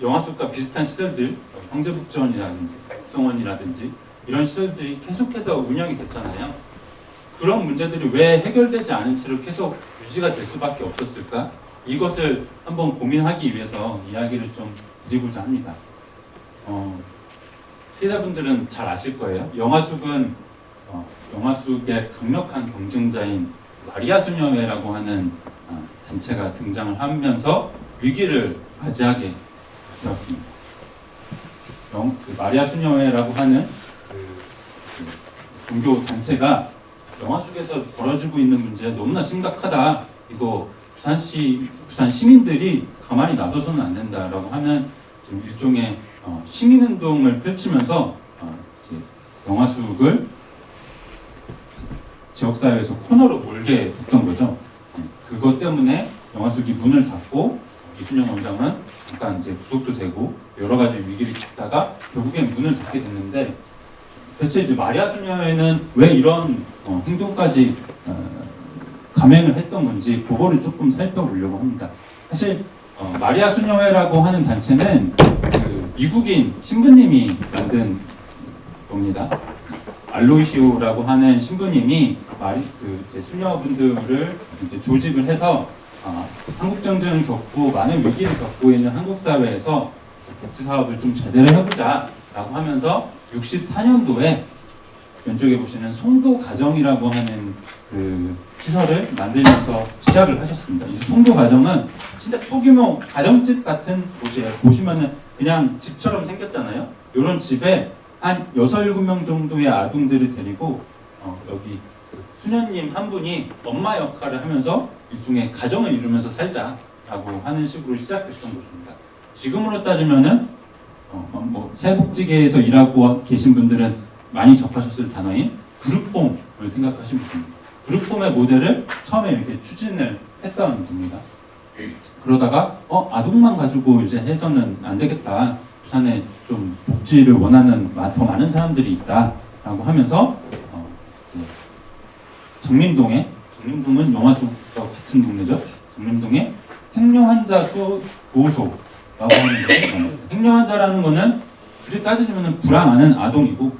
S1: 영화숙과 비슷한 시설들, 황제북전이라든지 국성원이라든지 이런 시설들이 계속해서 운영이 됐잖아요. 그런 문제들이 왜 해결되지 않은 채로 계속 유지가 될 수밖에 없었을까? 이것을 한번 고민하기 위해서 이야기를 좀 드리고자 합니다. 피해자분들은 잘 아실 거예요. 영화숙은 영화숙의 강력한 경쟁자인 마리아 수녀회라고 하는 단체가 등장을 하면서 위기를 맞이하게 되었습니다. 그 마리아 수녀회라고 하는 그 종교 단체가 영화숙에서 벌어지고 있는 문제 너무나 심각하다. 이거 부산 시민들이 가만히 놔둬서는 안 된다라고 하는 좀 일종의 시민운동을 펼치면서 이제 영화숙을 지역사회에서 코너로 몰게 됐던 거죠. 그것 때문에 영화숙이 문을 닫고 이순영 원장은 잠깐 이제 구속도 되고 여러 가지 위기를 겪다가 결국엔 문을 닫게 됐는데 대체 이제 마리아 수녀회는 왜 이런 행동까지 감행을 했던 건지 그거를 조금 살펴보려고 합니다. 사실 마리아 수녀회라고 하는 단체는 그 미국인 신부님이 만든 겁니다. 알로이시오라고 하는 신부님이 이제 수녀분들을 이제 조직을 해서 한국 전쟁을 겪고 많은 위기를 겪고 있는 한국 사회에서 복지 사업을 좀 제대로 해보자라고 하면서 64년도에 왼쪽에 보시는 송도 가정이라고 하는 그 시설을 만들면서 시작을 하셨습니다. 이 송도 가정은 진짜 소규모 가정집 같은 곳이에요. 보시면은 그냥 집처럼 생겼잖아요. 이런 집에 한 6, 7명 정도의 아동들을 데리고 여기 수녀님 한 분이 엄마 역할을 하면서 일종의 가정을 이루면서 살자라고 하는 식으로 시작됐던 것입니다. 지금으로 따지면은 뭐 사회복지계에서 일하고 계신 분들은 많이 접하셨을 단어인 그룹홈을 생각하시면 됩니다. 그룹홈의 모델을 처음에 이렇게 추진을 했던 겁니다. 그러다가 아동만 가지고 이제 해서는 안 되겠다. 부산에 좀 복지를 원하는 더 많은 사람들이 있다라고 하면서 정림동은 영화수가 같은 동네죠. 정림동에 행려환자 보호소라고 하는 거예요. 행려환자라는 거는 굳이 따지자면 불황하는 아동이고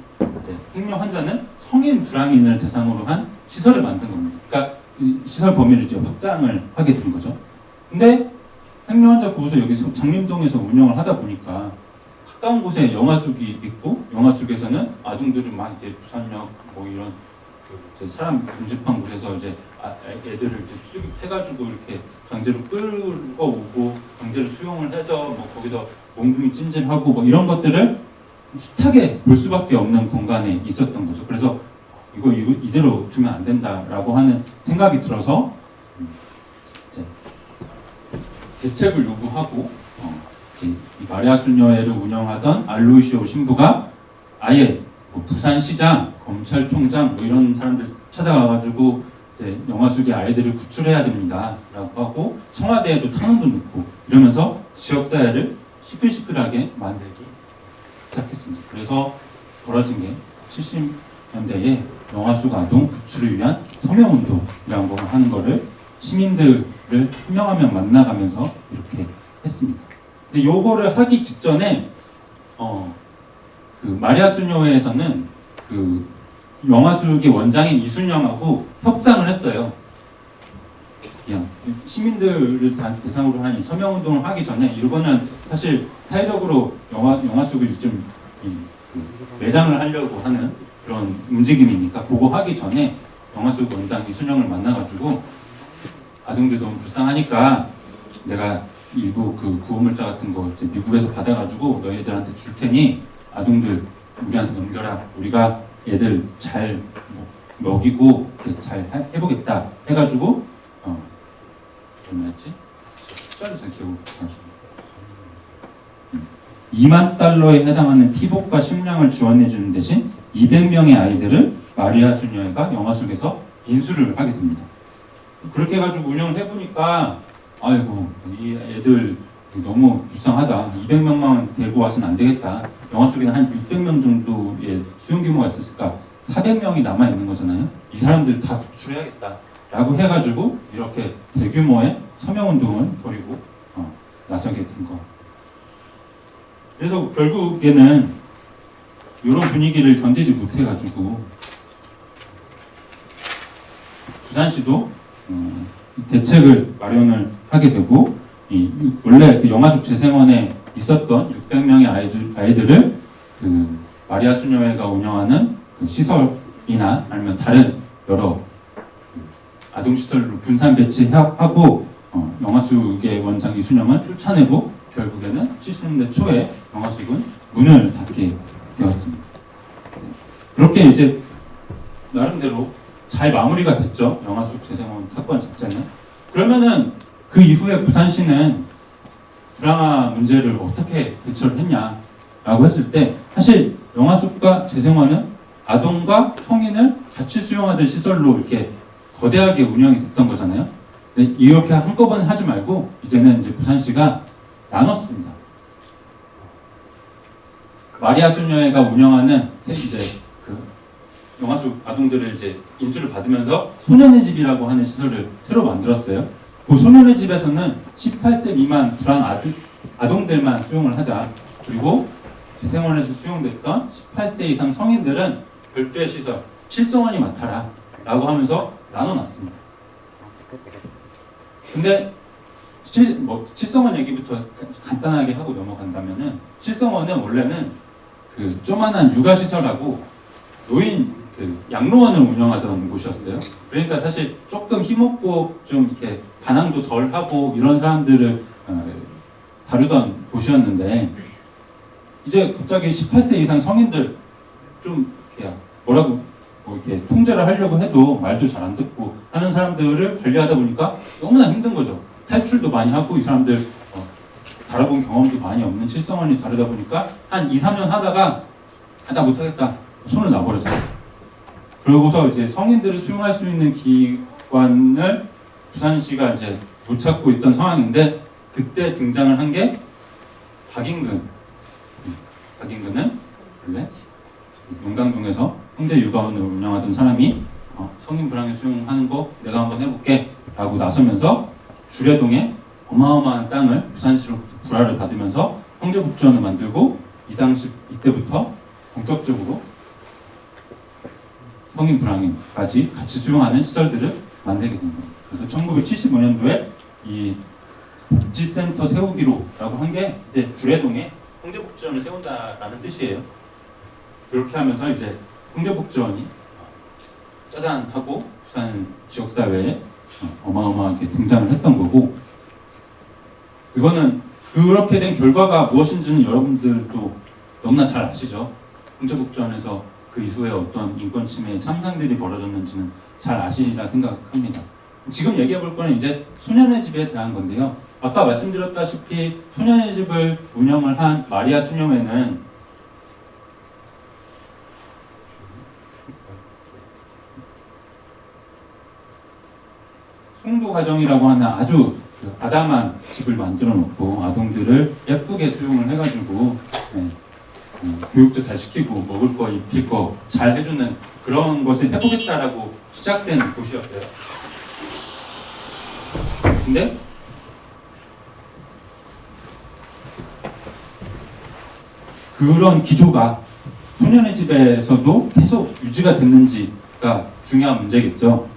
S1: 행려환자는 성인 불황인을 대상으로 한 시설을 만든 겁니다. 그러니까 시설 범위를 이제 확장을 하게 된 거죠. 근데 행려환자 보호소 여기서 장림동에서 운영을 하다 보니까 가까운 곳에 영화숙이 있고 영화숙에서는 아동들은 막 이제 부산역 뭐 이런 그 사람 밀집한 곳에서 이제 애들을 이제 투입해가지고 이렇게 강제로 끌고 오고 강제로 수용을 해서 뭐 거기서 몽둥이 찜질하고 뭐 이런 것들을 숱하게 볼 수밖에 없는 공간에 있었던 거죠. 그래서 이거 이대로 두면 안 된다라고 하는 생각이 들어서 이제 대책을 요구하고 이제 마리아 수녀회를 운영하던 알로이시오 신부가 아예 뭐 부산시장, 검찰총장 뭐 이런 사람들 찾아가가지고 이제 영화숙의 아이들을 구출해야 됩니다라고 하고 청와대에도 탄원도 넣고 이러면서 지역사회를 시끌시끌하게 만들기 시작했습니다. 그래서 벌어진 게 70년대에 영화숙 아동 구출을 위한 서명운동이라고 하는 거를 시민들을 한 명 한 명 만나가면서 이렇게 했습니다. 근데 요거를 하기 직전에 그 마리아 수녀회에서는 그 영화숙의 원장인 이순영하고 협상을 했어요. 그냥 시민들을 대상으로 한 서명운동을 하기 전에 이거는 사실 사회적으로 영화숙을 좀 매장을 하려고 하는 그런 움직임이니까 그거 하기 전에 영화숙 원장 이순영을 만나가지고 아동들 너무 불쌍하니까 내가 일부 그 구호물자 같은 거 이제 미국에서 받아가지고 너희들한테 줄 테니 아동들 우리한테 넘겨라. 우리가 애들 잘 먹이고 잘 해보겠다 해가지고 뭐였지? 숫자를 잘 기억을 못하겠습니다. 2만 달러에 해당하는 피복과 식량을 지원해 주는 대신 200명의 아이들을 마리아 수녀회가 영화 속에서 인수를 하게 됩니다. 그렇게 해가지고 운영을 해보니까 아이고 이 애들 너무 불쌍하다. 200명만 데리고 와서는 안 되겠다. 영화 속에는 한 600명 정도의 수용 규모가 있었을까? 400명이 남아 있는 거잖아요. 이 사람들 다 구출해야겠다. 라고 해가지고 이렇게 대규모의 서명운동을 벌이고 나서게 된 거. 그래서 결국에는 이런 분위기를 견디지 못해가지고 부산시도 대책을 마련을 하게 되고 원래 그 영화 속 재생원에 있었던 600명의 아이들을 그 마리아 수녀회가 운영하는 그 시설이나 아니면 다른 여러 아동 시설로 분산 배치하고 영화숙의 원장 이순영은 쫓아내고 결국에는 70년대 초에 영화숙은 문을 닫게 되었습니다. 그렇게 이제 나름대로 잘 마무리가 됐죠. 영화숙 재생원 사건 자체는. 그러면은 그 이후에 부산시는 불황화 문제를 어떻게 대처를 했냐라고 했을 때 사실 영화숙과 재생원은 아동과 성인을 같이 수용하던 시설로 이렇게 거대하게 운영이 됐던 거잖아요. 근데 이렇게 한꺼번에 하지 말고 이제는 이제 부산시가 나눴습니다. 마리아 수녀회가 운영하는 이제 그 영화숙 아동들을 이제 인수를 받으면서 소년의 집이라고 하는 시설을 새로 만들었어요. 그 소년의 집에서는 18세 미만 불황 아동들만 수용을 하자. 그리고 재생원에서 수용됐던 18세 이상 성인들은 별도의 시설, 칠성원이 맡아라 라고 하면서 나눠놨습니다. 근데 칠성원 얘기부터 간단하게 하고 넘어간다면은 칠성원은 원래는 그 조만한 육아시설하고 노인 그 양로원을 운영하던 곳이었어요. 그러니까 사실 조금 힘없고 좀 이렇게 반항도 덜 하고 이런 사람들을 다루던 곳이었는데 이제 갑자기 18세 이상 성인들 좀 뭐라고 이렇게 통제를 하려고 해도 말도 잘 안 듣고 하는 사람들을 관리하다 보니까 너무나 힘든 거죠. 탈출도 많이 하고 이 사람들 다뤄본 경험도 많이 없는 칠성원이 다루다 보니까 한 2, 3년 하다가 나 못하겠다 손을 놔버렸어요. 그러고서 이제 성인들을 수용할 수 있는 기관을 부산시가 이제 못 찾고 있던 상황인데 그때 등장을 한 게 박인근. 박인근은 원래 용당동에서 형제육아원을 운영하던 사람이 성인 불황에 수용하는 거 내가 한번 해볼게 라고 나서면서 주례동에 어마어마한 땅을 부산시로부터 불화를 받으면서 형제복지원을 만들고 이때부터 본격적으로 성인 불황까지 같이 수용하는 시설들을 만들게 된 거예요. 그래서 1975년도에 이 복지센터 세우기로라고 한 게 이제 주례동에 형제복지원을 세운다라는 뜻이에요. 그렇게 하면서 이제 형제복지원이 짜잔 하고 부산 지역사회에 어마어마하게 등장을 했던 거고 이거는 그렇게 된 결과가 무엇인지는 여러분들도 너무나 잘 아시죠. 형제복지원에서 그 이후에 어떤 인권 침해 참상들이 벌어졌는지는 잘 아시리라 생각합니다. 지금 얘기해 볼 거는 이제 소년의 집에 대한 건데요. 아까 말씀드렸다시피 소년의 집을 운영을 한 마리아 수녀회는 송도 가정이라고 하는 아주 아담한 집을 만들어 놓고 아동들을 예쁘게 수용을 해가지고 교육도 잘 시키고 먹을 거 입힐 거 잘 해주는 그런 것을 해보겠다라고 시작된 곳이었어요. 근데 그런 기조가 소년의 집에서도 계속 유지가 됐는지가 중요한 문제겠죠.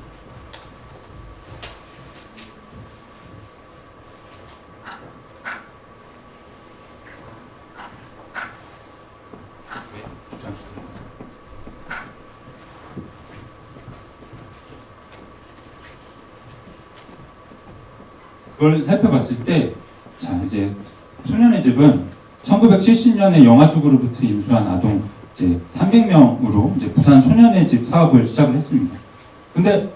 S1: 그걸 살펴봤을 때, 자 이제 소년의 집은 1970년에 영화숙으로부터 인수한 아동 이제 300명으로 이제 부산 소년의 집 사업을 시작을 했습니다. 근데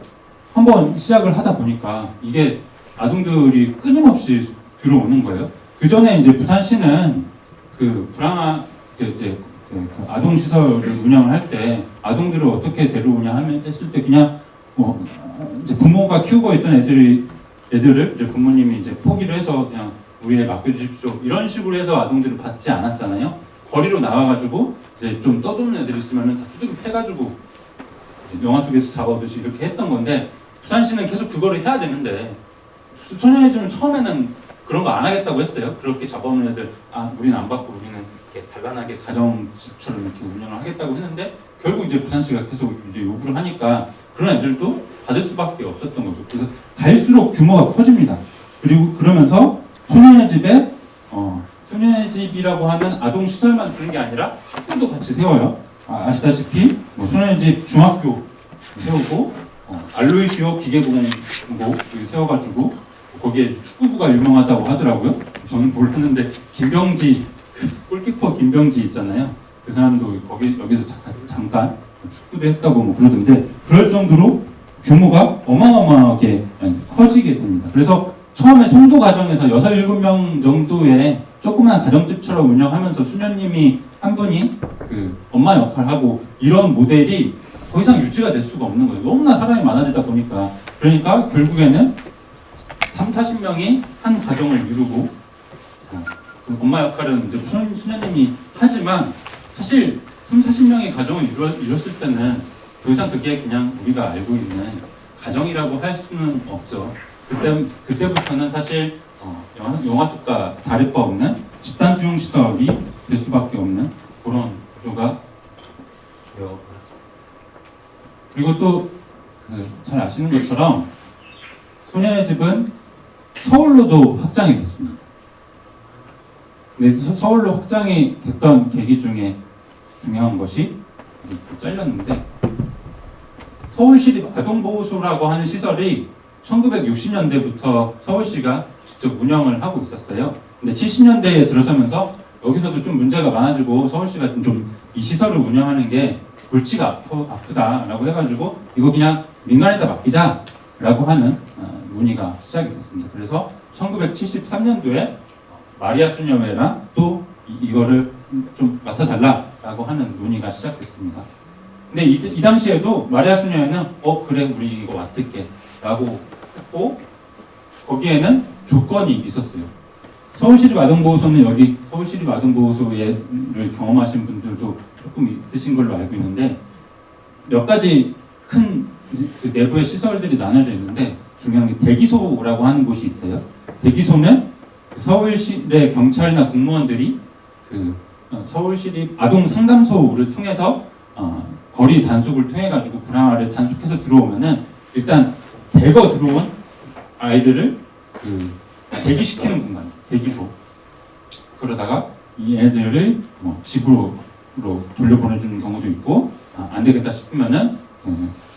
S1: 한번 시작을 하다 보니까 이게 아동들이 끊임없이 들어오는 거예요. 그 전에 이제 부산시는 그 불황아 이제 그 아동 시설을 운영을 할 때 아동들을 어떻게 데려오냐 하면 했을 때 그냥 뭐 이제 부모가 키우고 있던 애들을 이제 부모님이 이제 포기를 해서 그냥 우리에 맡겨주십시오 이런 식으로 해서 아동들을 받지 않았잖아요. 거리로 나와가지고 이제 좀 떠도는 애들 있으면은 다 두들겨 패가지고 영화 속에서 잡아오듯이 이렇게 했던 건데 부산시는 계속 그거를 해야 되는데 소년의집은 처음에는 그런 거 안 하겠다고 했어요. 그렇게 잡아오는 애들 우리는 안 받고 우리는 이렇게 단란하게 가정집처럼 이렇게 운영을 하겠다고 했는데 결국 이제 부산시가 계속 이제 요구를 하니까 그런 애들도 받을 수밖에 없었던 거죠. 그래서 갈수록 규모가 커집니다. 그리고 그러면서 소년의 집에 소년의 집이라고 하는 아동 시설만 두는 게 아니라 학교도 같이 세워요. 아시다시피 뭐 소년의 집 중학교 세우고 알로이시오 기계공고 세워가지고 거기에 축구부가 유명하다고 하더라고요. 저는 몰랐는데 김병지 골키퍼 김병지 있잖아요. 그 사람도 여기서 잠깐 축구도 했다고 뭐 그러던데 그럴 정도로 규모가 어마어마하게 커지게 됩니다. 그래서 처음에 송도 가정에서 6, 7명 정도의 조그만 가정집처럼 운영하면서 수녀님이 한 분이 그 엄마 역할을 하고 이런 모델이 더 이상 유지가 될 수가 없는 거예요. 너무나 사람이 많아지다 보니까. 그러니까 결국에는 3, 40명이 한 가정을 이루고 그 엄마 역할은 이제 수녀님이 하지만 사실 3, 40명의 가정을 이뤘을 때는 더 이상 그게 그냥 우리가 알고 있는 가정이라고 할 수는 없죠. 그때부터는 사실 영화숙과 다를 바 없는 집단 수용 시설이 될 수밖에 없는 그런 구조가 되어. 그리고 또 잘 아시는 것처럼 소년의 집은 서울로도 확장이 됐습니다. 근데 서울로 확장이 됐던 계기 중에 중요한 것이 잘렸는데 서울시립 아동보호소라고 하는 시설이 1960년대부터 서울시가 직접 운영을 하고 있었어요. 근데 70년대에 들어서면서 여기서도 좀 문제가 많아지고 서울시가 좀 이 시설을 운영하는 게 골치가 아프다라고 해가지고 이거 그냥 민간에다 맡기자라고 하는 논의가 시작이 됐습니다. 그래서 1973년도에 마리아 수녀회랑 또 이거를 좀 맡아달라라고 하는 논의가 시작됐습니다. 근데 이 당시에도 마리아 수녀회는 그래 우리 이거 맡을게 라고 했고 거기에는 조건이 있었어요. 서울시립 아동보호소는 여기 서울시립 아동보호소를 경험하신 분들도 조금 있으신 걸로 알고 있는데 몇 가지 큰 그 내부의 시설들이 나눠져 있는데 중요한 게 대기소라고 하는 곳이 있어요. 대기소는 서울시의 경찰이나 공무원들이 그 서울시립 아동상담소를 통해서 거리 단속을 통해 가지고 불황아를 단속해서 들어오면은 일단 대거 들어온 아이들을 대기시키는 공간, 대기소. 그러다가 이 애들을 집으로 돌려보내주는 경우도 있고 안 되겠다 싶으면은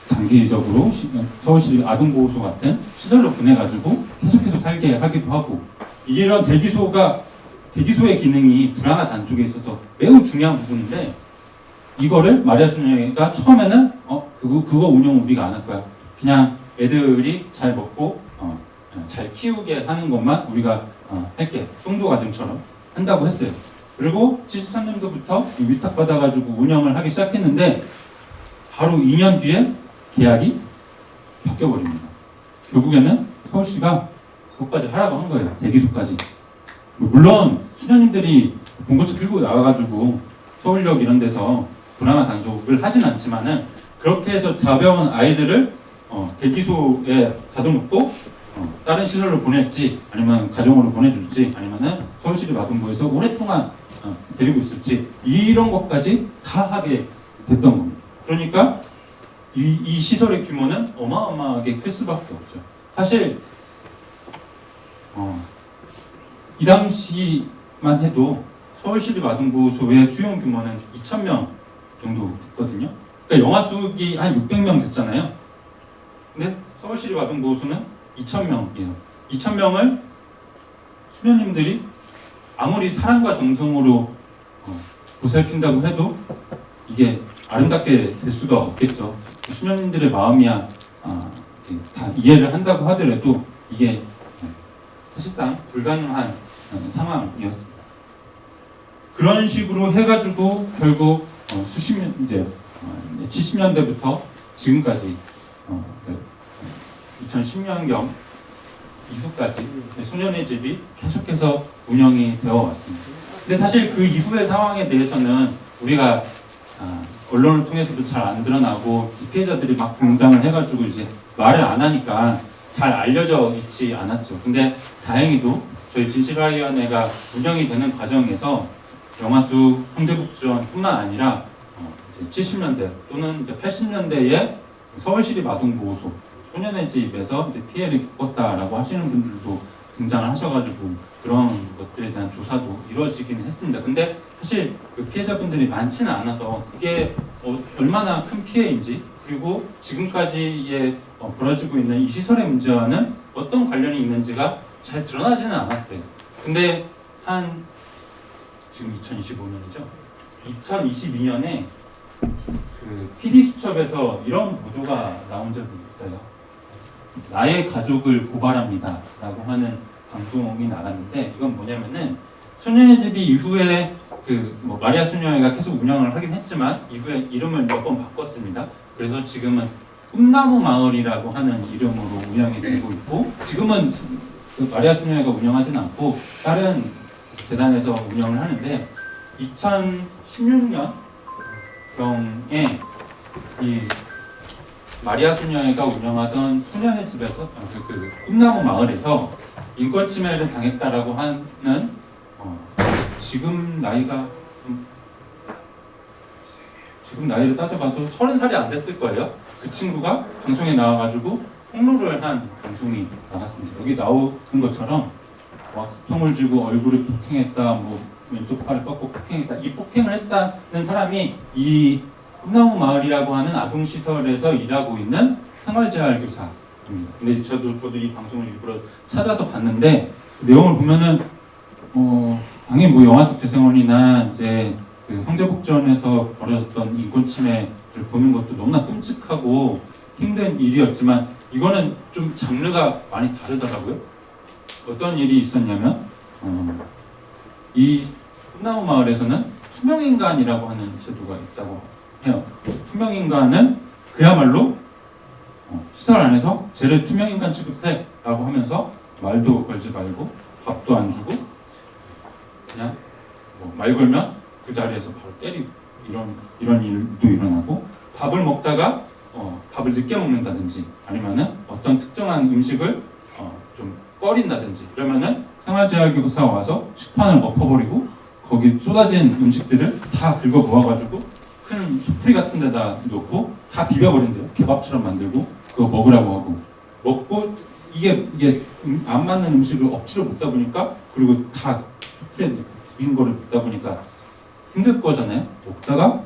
S1: 장기적으로 서울시 아동보호소 같은 시설로 보내가지고 계속해서 살게 하기도 하고 이런 대기소의 기능이 불황아 단속에 있어서 매우 중요한 부분인데 이거를 마리아 수녀가 처음에는 그거 운영 우리가 안 할 거야. 그냥 애들이 잘 먹고 잘 키우게 하는 것만 우리가 할게. 송도 가정처럼 한다고 했어요. 그리고 73년도부터 위탁받아가지고 운영을 하기 시작했는데 바로 2년 뒤에 계약이 바뀌어버립니다. 결국에는 서울시가 그것까지 하라고 한 거예요. 대기소까지. 물론 수녀님들이 봉고차 끌고 나와가지고 서울역 이런 데서 불황아 단속을 하진 않지만은 그렇게 해서 잡아온 아이들을 대기소에 가둬놓고 다른 시설로 보낼지 아니면 가정으로 보내줄지 아니면은 서울시립 아동부에서 오랫동안 데리고 있을지 이런 것까지 다 하게 됐던 겁니다. 그러니까 이 시설의 규모는 어마어마하게 클 수밖에 없죠. 사실 이 당시만 해도 서울시립 아동보호소의 수용 규모는 2,000명 정도 됐거든요. 그러니까 영화숙이 한 600명 됐잖아요. 근데 서울시립 아동보호소는 2,000명이에요. 2,000명을 수녀님들이 아무리 사랑과 정성으로 보살핀다고 해도 이게 아름답게 될 수가 없겠죠. 수녀님들의 마음이야 다 이해를 한다고 하더라도 이게 사실상 불가능한 상황이었습니다. 그런 식으로 해가지고 결국 수십 년 이제 70년대부터 지금까지 2010년경 이후까지 소년의 집이 계속해서 운영이 되어 왔습니다. 근데 사실 그 이후의 상황에 대해서는 우리가 언론을 통해서도 잘 안 드러나고 피해자들이 막 등장을 해가지고 이제 말을 안 하니까 잘 알려져 있지 않았죠. 근데 다행히도 저희 진실화위원회가 운영이 되는 과정에서 영화수 형제복지원뿐만 아니라 70년대 또는 80년대에 서울시립 아동보호소 소년의 집에서 이제 피해를 겪었다라고 하시는 분들도 등장을 하셔가지고 그런 것들에 대한 조사도 이루어지긴 했습니다. 근데 사실 그 피해자분들이 많지는 않아서 그게 얼마나 큰 피해인지 그리고 지금까지의 벌어지고 있는 이 시설의 문제와는 어떤 관련이 있는지가 잘 드러나지는 않았어요. 근데 지금 2025년이죠. 2022년에 그 PD수첩에서 이런 보도가 나온 적이 있어요. 나의 가족을 고발합니다 라고 하는 방송이 나갔는데 이건 뭐냐면은 소년의 집이 이후에 마리아 수녀회가 계속 운영을 하긴 했지만 이후에 이름을 몇 번 바꿨습니다. 그래서 지금은 꿈나무 마을이라고 하는 이름으로 운영이 되고 있고 지금은 그 마리아 수녀회가 운영하진 않고 다른 재단에서 운영을 하는데 2016년경에 이 마리아 수녀회가 운영하던 소년의 집에서 그 꿈나무 마을에서 인권 침해를 당했다라고 하는 지금 나이를 따져봐도 30살이 안 됐을 거예요. 그 친구가 방송에 나와가지고 폭로를 한 방송이 나갔습니다. 여기 나오는 것처럼 왁스통을 쥐고 얼굴을 폭행했다, 왼쪽 팔을 꺾고 폭행했다. 이 폭행을 했다는 사람이 이 꿈나무 마을이라고 하는 아동시설에서 일하고 있는 생활재활교사입니다. 근데 저도 이 방송을 일부러 찾아서 봤는데 그 내용을 보면은 당연히 영화속 재생원이나 이제 그 형제복지원에서 벌어졌던 인권 침해를 보는 것도 너무나 끔찍하고 힘든 일이었지만 이거는 좀 장르가 많이 다르더라고요. 어떤 일이 있었냐면 이 꿈나무 마을에서는 투명인간이라고 하는 제도가 있다고 해요. 투명인간은 그야말로 시설 안에서 쟤를 투명인간 취급해 라고 하면서 말도 걸지 말고 밥도 안 주고 그냥 말 걸면 그 자리에서 바로 때리고 이런 일도 일어나고 밥을 먹다가 밥을 늦게 먹는다든지 아니면은 어떤 특정한 음식을 좀 꺼린다든지 이러면은 생활재활교사가 와서 식판을 엎어버리고 거기 쏟아진 음식들을 다 긁어 모아가지고 큰 소풀이 같은 데다 놓고 다 비벼버린대요. 개밥처럼 만들고 그거 먹으라고 하고 먹고 이게 안 맞는 음식을 억지로 먹다 보니까 그리고 다 소풀에 비빈 거를 먹다 보니까 힘들 거잖아요. 먹다가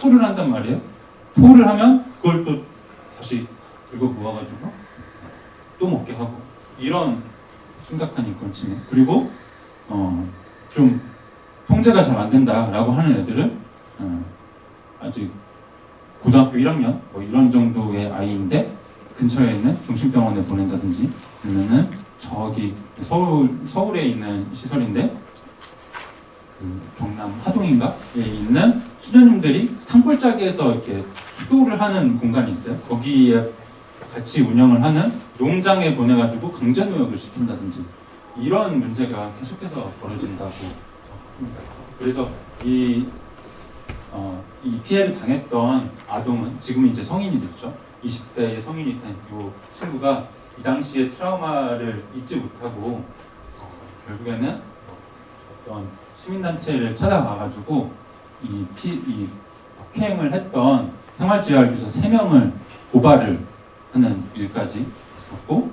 S1: 토를 한단 말이에요. 토를 하면 그걸 또 다시 긁어 모아가지고 또 먹게 하고 이런 심각한 인권 침해. 그리고 좀 통제가 잘 안 된다라고 하는 애들은 아직 고등학교 1학년 이런 정도의 아이인데 근처에 있는 중심병원에 보낸다든지 아니면은 저기 서울에 있는 시설인데 그 경남 하동인가에 있는 수녀님들이 산골짜기에서 이렇게 수도를 하는 공간이 있어요. 거기에 같이 운영을 하는 농장에 보내가지고 강제노역을 시킨다든지 이런 문제가 계속해서 벌어진다고 합니다. 그래서 이 피해를 당했던 아동은 지금은 이제 성인이 됐죠. 20대의 성인이 된 이 친구가 이 당시의 트라우마를 잊지 못하고 결국에는 어떤 시민단체를 찾아가가지고 이 폭행을 했던 생활재활교사 3명을 고발을 하는 일까지 있었고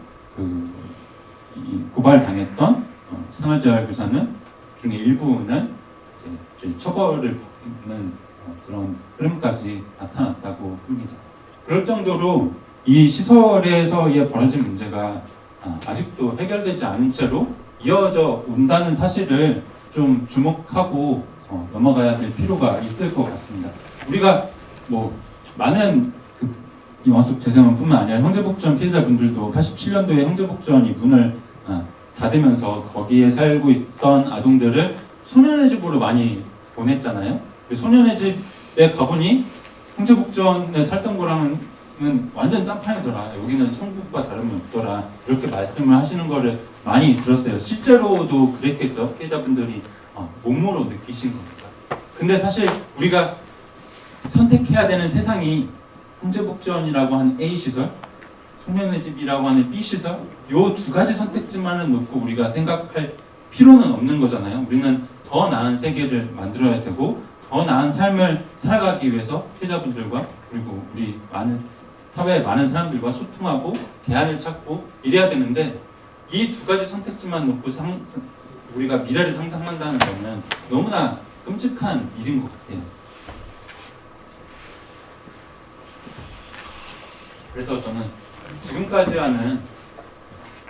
S1: 이 고발당했던 생활재활교사는 중에 일부는 이제 처벌을 받는 그런 흐름까지 나타났다고 합니다. 그럴 정도로 이 시설에서의 벌어진 문제가 아직도 해결되지 않은 채로 이어져 온다는 사실을 좀 주목하고 넘어가야 될 필요가 있을 것 같습니다. 우리가 많은 영화속 재생원뿐만 아니라 형제복지원 피해자분들도 87년도에 형제복지원이 문을 닫으면서 거기에 살고 있던 아동들을 소년의 집으로 많이 보냈잖아요. 소년의 집에 가보니 형제복전에 살던 거랑은 완전 딴판이더라. 여기는 천국과 다름이 없더라. 이렇게 말씀을 하시는 거를 많이 들었어요. 실제로도 그랬겠죠. 피해자분들이 몸으로 느끼신 겁니다. 근데 사실 우리가 선택해야 되는 세상이 형제복전이라고 하는 A 시설, 소년의 집이라고 하는 B 시설, 요 두 가지 선택지만을 놓고 우리가 생각할 필요는 없는 거잖아요. 우리는 더 나은 세계를 만들어야 되고 더 나은 삶을 살아가기 위해서 피해자분들과 그리고 우리 사회의 많은 사람들과 소통하고 대안을 찾고 이래야 되는데 이 두 가지 선택지만 놓고 우리가 미래를 상상한다는 것은 너무나 끔찍한 일인 것 같아요. 그래서 저는 지금까지 하는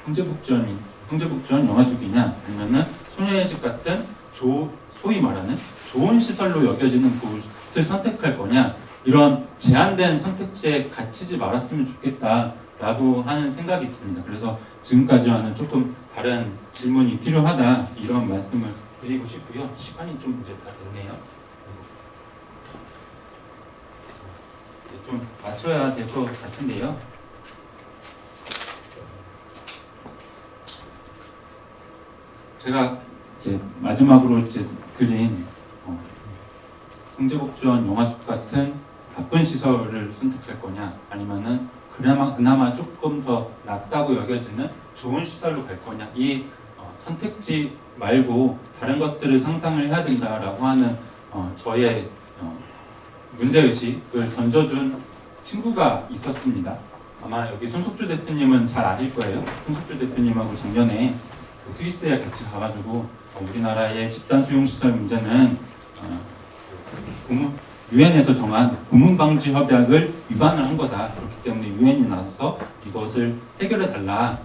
S1: 형제복전 영화숙이냐 아니면은 소년의 집 같은 소위 말하는 좋은 시설로 여겨지는 곳을 선택할 거냐, 이런 제한된 선택지에 갇히지 말았으면 좋겠다라고 하는 생각이 듭니다. 그래서 지금까지와는 조금 다른 질문이 필요하다, 이런 말씀을 드리고 싶고요. 시간이 좀 이제 다 됐네요. 좀 맞춰야 될 것 같은데요. 제가 이제 마지막으로 이제 드린 형제복전 영화숙 같은 나쁜 시설을 선택할 거냐, 아니면은 그나마 조금 더 낫다고 여겨지는 좋은 시설로 갈 거냐, 이 선택지 말고 다른 것들을 상상을 해야 된다라고 하는 저의 문제의식을 던져준 친구가 있었습니다. 아마 여기 손석주 대표님은 잘 아실 거예요. 손석주 대표님하고 작년에 스위스에 같이 가가지고 우리나라의 집단 수용시설 문제는 유엔에서 정한 고문방지 협약을 위반을 한 거다. 그렇기 때문에 유엔이 나서서 이것을 해결해 달라.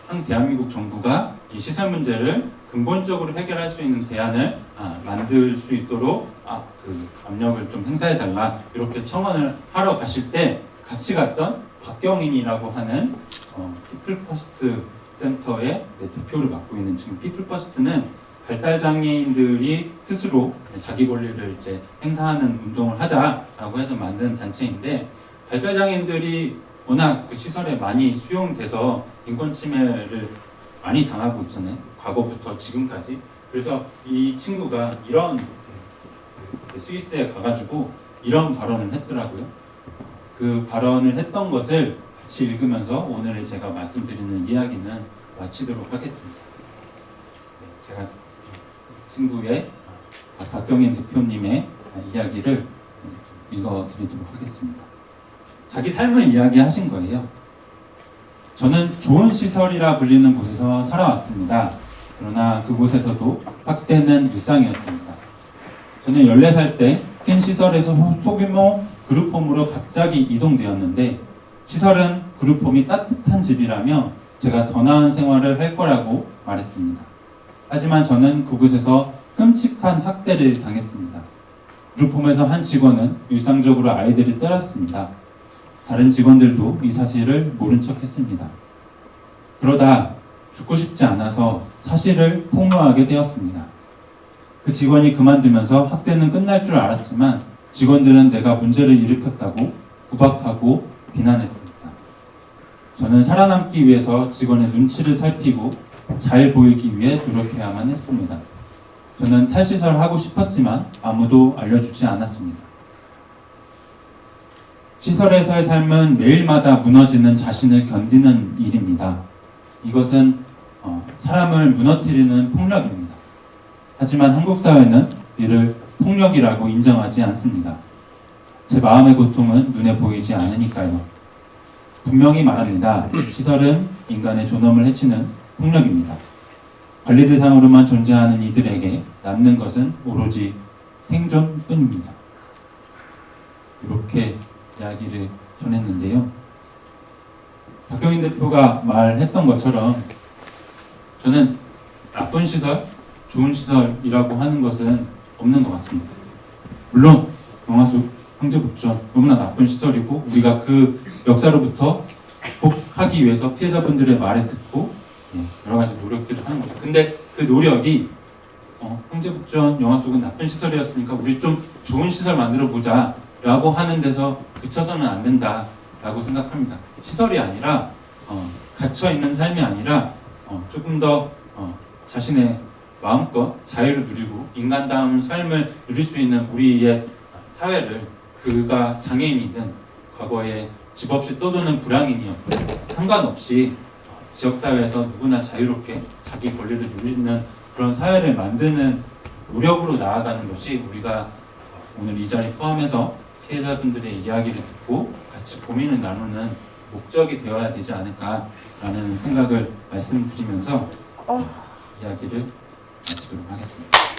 S1: 한 대한민국 정부가 이 시설 문제를 근본적으로 해결할 수 있는 대안을 만들 수 있도록 그 압력을 좀 행사해 달라. 이렇게 청원을 하러 가실 때 같이 갔던 박경인이라고 하는 피플퍼스트 센터의 대표를 맡고 있는, 지금 피플퍼스트는 발달장애인들이 스스로 자기 권리를 이제 행사하는 운동을 하자라고 해서 만든 단체인데, 발달장애인들이 워낙 그 시설에 많이 수용돼서 인권 침해를 많이 당하고 있잖아요. 과거부터 지금까지. 그래서 이 친구가 이런 스위스에 가가지고 이런 발언을 했더라고요. 그 발언을 했던 것을 같이 읽으면서 오늘 제가 말씀드리는 이야기는 마치도록 하겠습니다. 제가 친구의 박경인 대표님의 이야기를 읽어드리도록 하겠습니다. 자기 삶을 이야기하신 거예요. 저는 좋은 시설이라 불리는 곳에서 살아왔습니다. 그러나 그곳에서도 학대는 일상이었습니다. 저는 14살 때 큰 시설에서 소규모 그룹홈으로 갑자기 이동되었는데, 시설은 그룹홈이 따뜻한 집이라며 제가 더 나은 생활을 할 거라고 말했습니다. 하지만 저는 그곳에서 끔찍한 학대를 당했습니다. 그룹홈에서 한 직원은 일상적으로 아이들을 때렸습니다. 다른 직원들도 이 사실을 모른 척 했습니다. 그러다 죽고 싶지 않아서 사실을 폭로하게 되었습니다. 그 직원이 그만두면서 학대는 끝날 줄 알았지만 직원들은 내가 문제를 일으켰다고 구박하고 비난했습니다. 저는 살아남기 위해서 직원의 눈치를 살피고 잘 보이기 위해 노력해야만 했습니다. 저는 탈시설을 하고 싶었지만 아무도 알려주지 않았습니다. 시설에서의 삶은 매일마다 무너지는 자신을 견디는 일입니다. 이것은 사람을 무너뜨리는 폭력입니다. 하지만 한국 사회는 이를 폭력이라고 인정하지 않습니다. 제 마음의 고통은 눈에 보이지 않으니까요. 분명히 말합니다. 시설은 인간의 존엄을 해치는 폭력입니다. 관리 대상으로만 존재하는 이들에게 남는 것은 오로지 생존뿐입니다. 이렇게 이야기를 전했는데요. 박경인 대표가 말했던 것처럼 저는 나쁜 시설, 좋은 시설이라고 하는 것은 없는 것 같습니다. 물론 영화숙, 형제복전 너무나 나쁜 시설이고 우리가 그 역사로부터 극복하기 위해서 피해자분들의 말을 듣고 여러 가지 노력들을 하는 거죠. 근데 그 노력이 황제북전 영화 속은 나쁜 시설이었으니까 우리 좀 좋은 시설 만들어 보자 라고 하는 데서 그쳐서는 안 된다 라고 생각합니다. 시설이 아니라 갇혀있는 삶이 아니라 조금 더 자신의 마음껏 자유를 누리고 인간다운 삶을 누릴 수 있는 우리의 사회를, 그가 장애인이든 과거에 집 없이 떠도는 불량인이었든 상관없이 지역사회에서 누구나 자유롭게 자기 권리를 누리는 그런 사회를 만드는 노력으로 나아가는 것이 우리가 오늘 이 자리 포함해서 피해자분들의 이야기를 듣고 같이 고민을 나누는 목적이 되어야 되지 않을까라는 생각을 말씀드리면서 이야기를 마치도록 하겠습니다.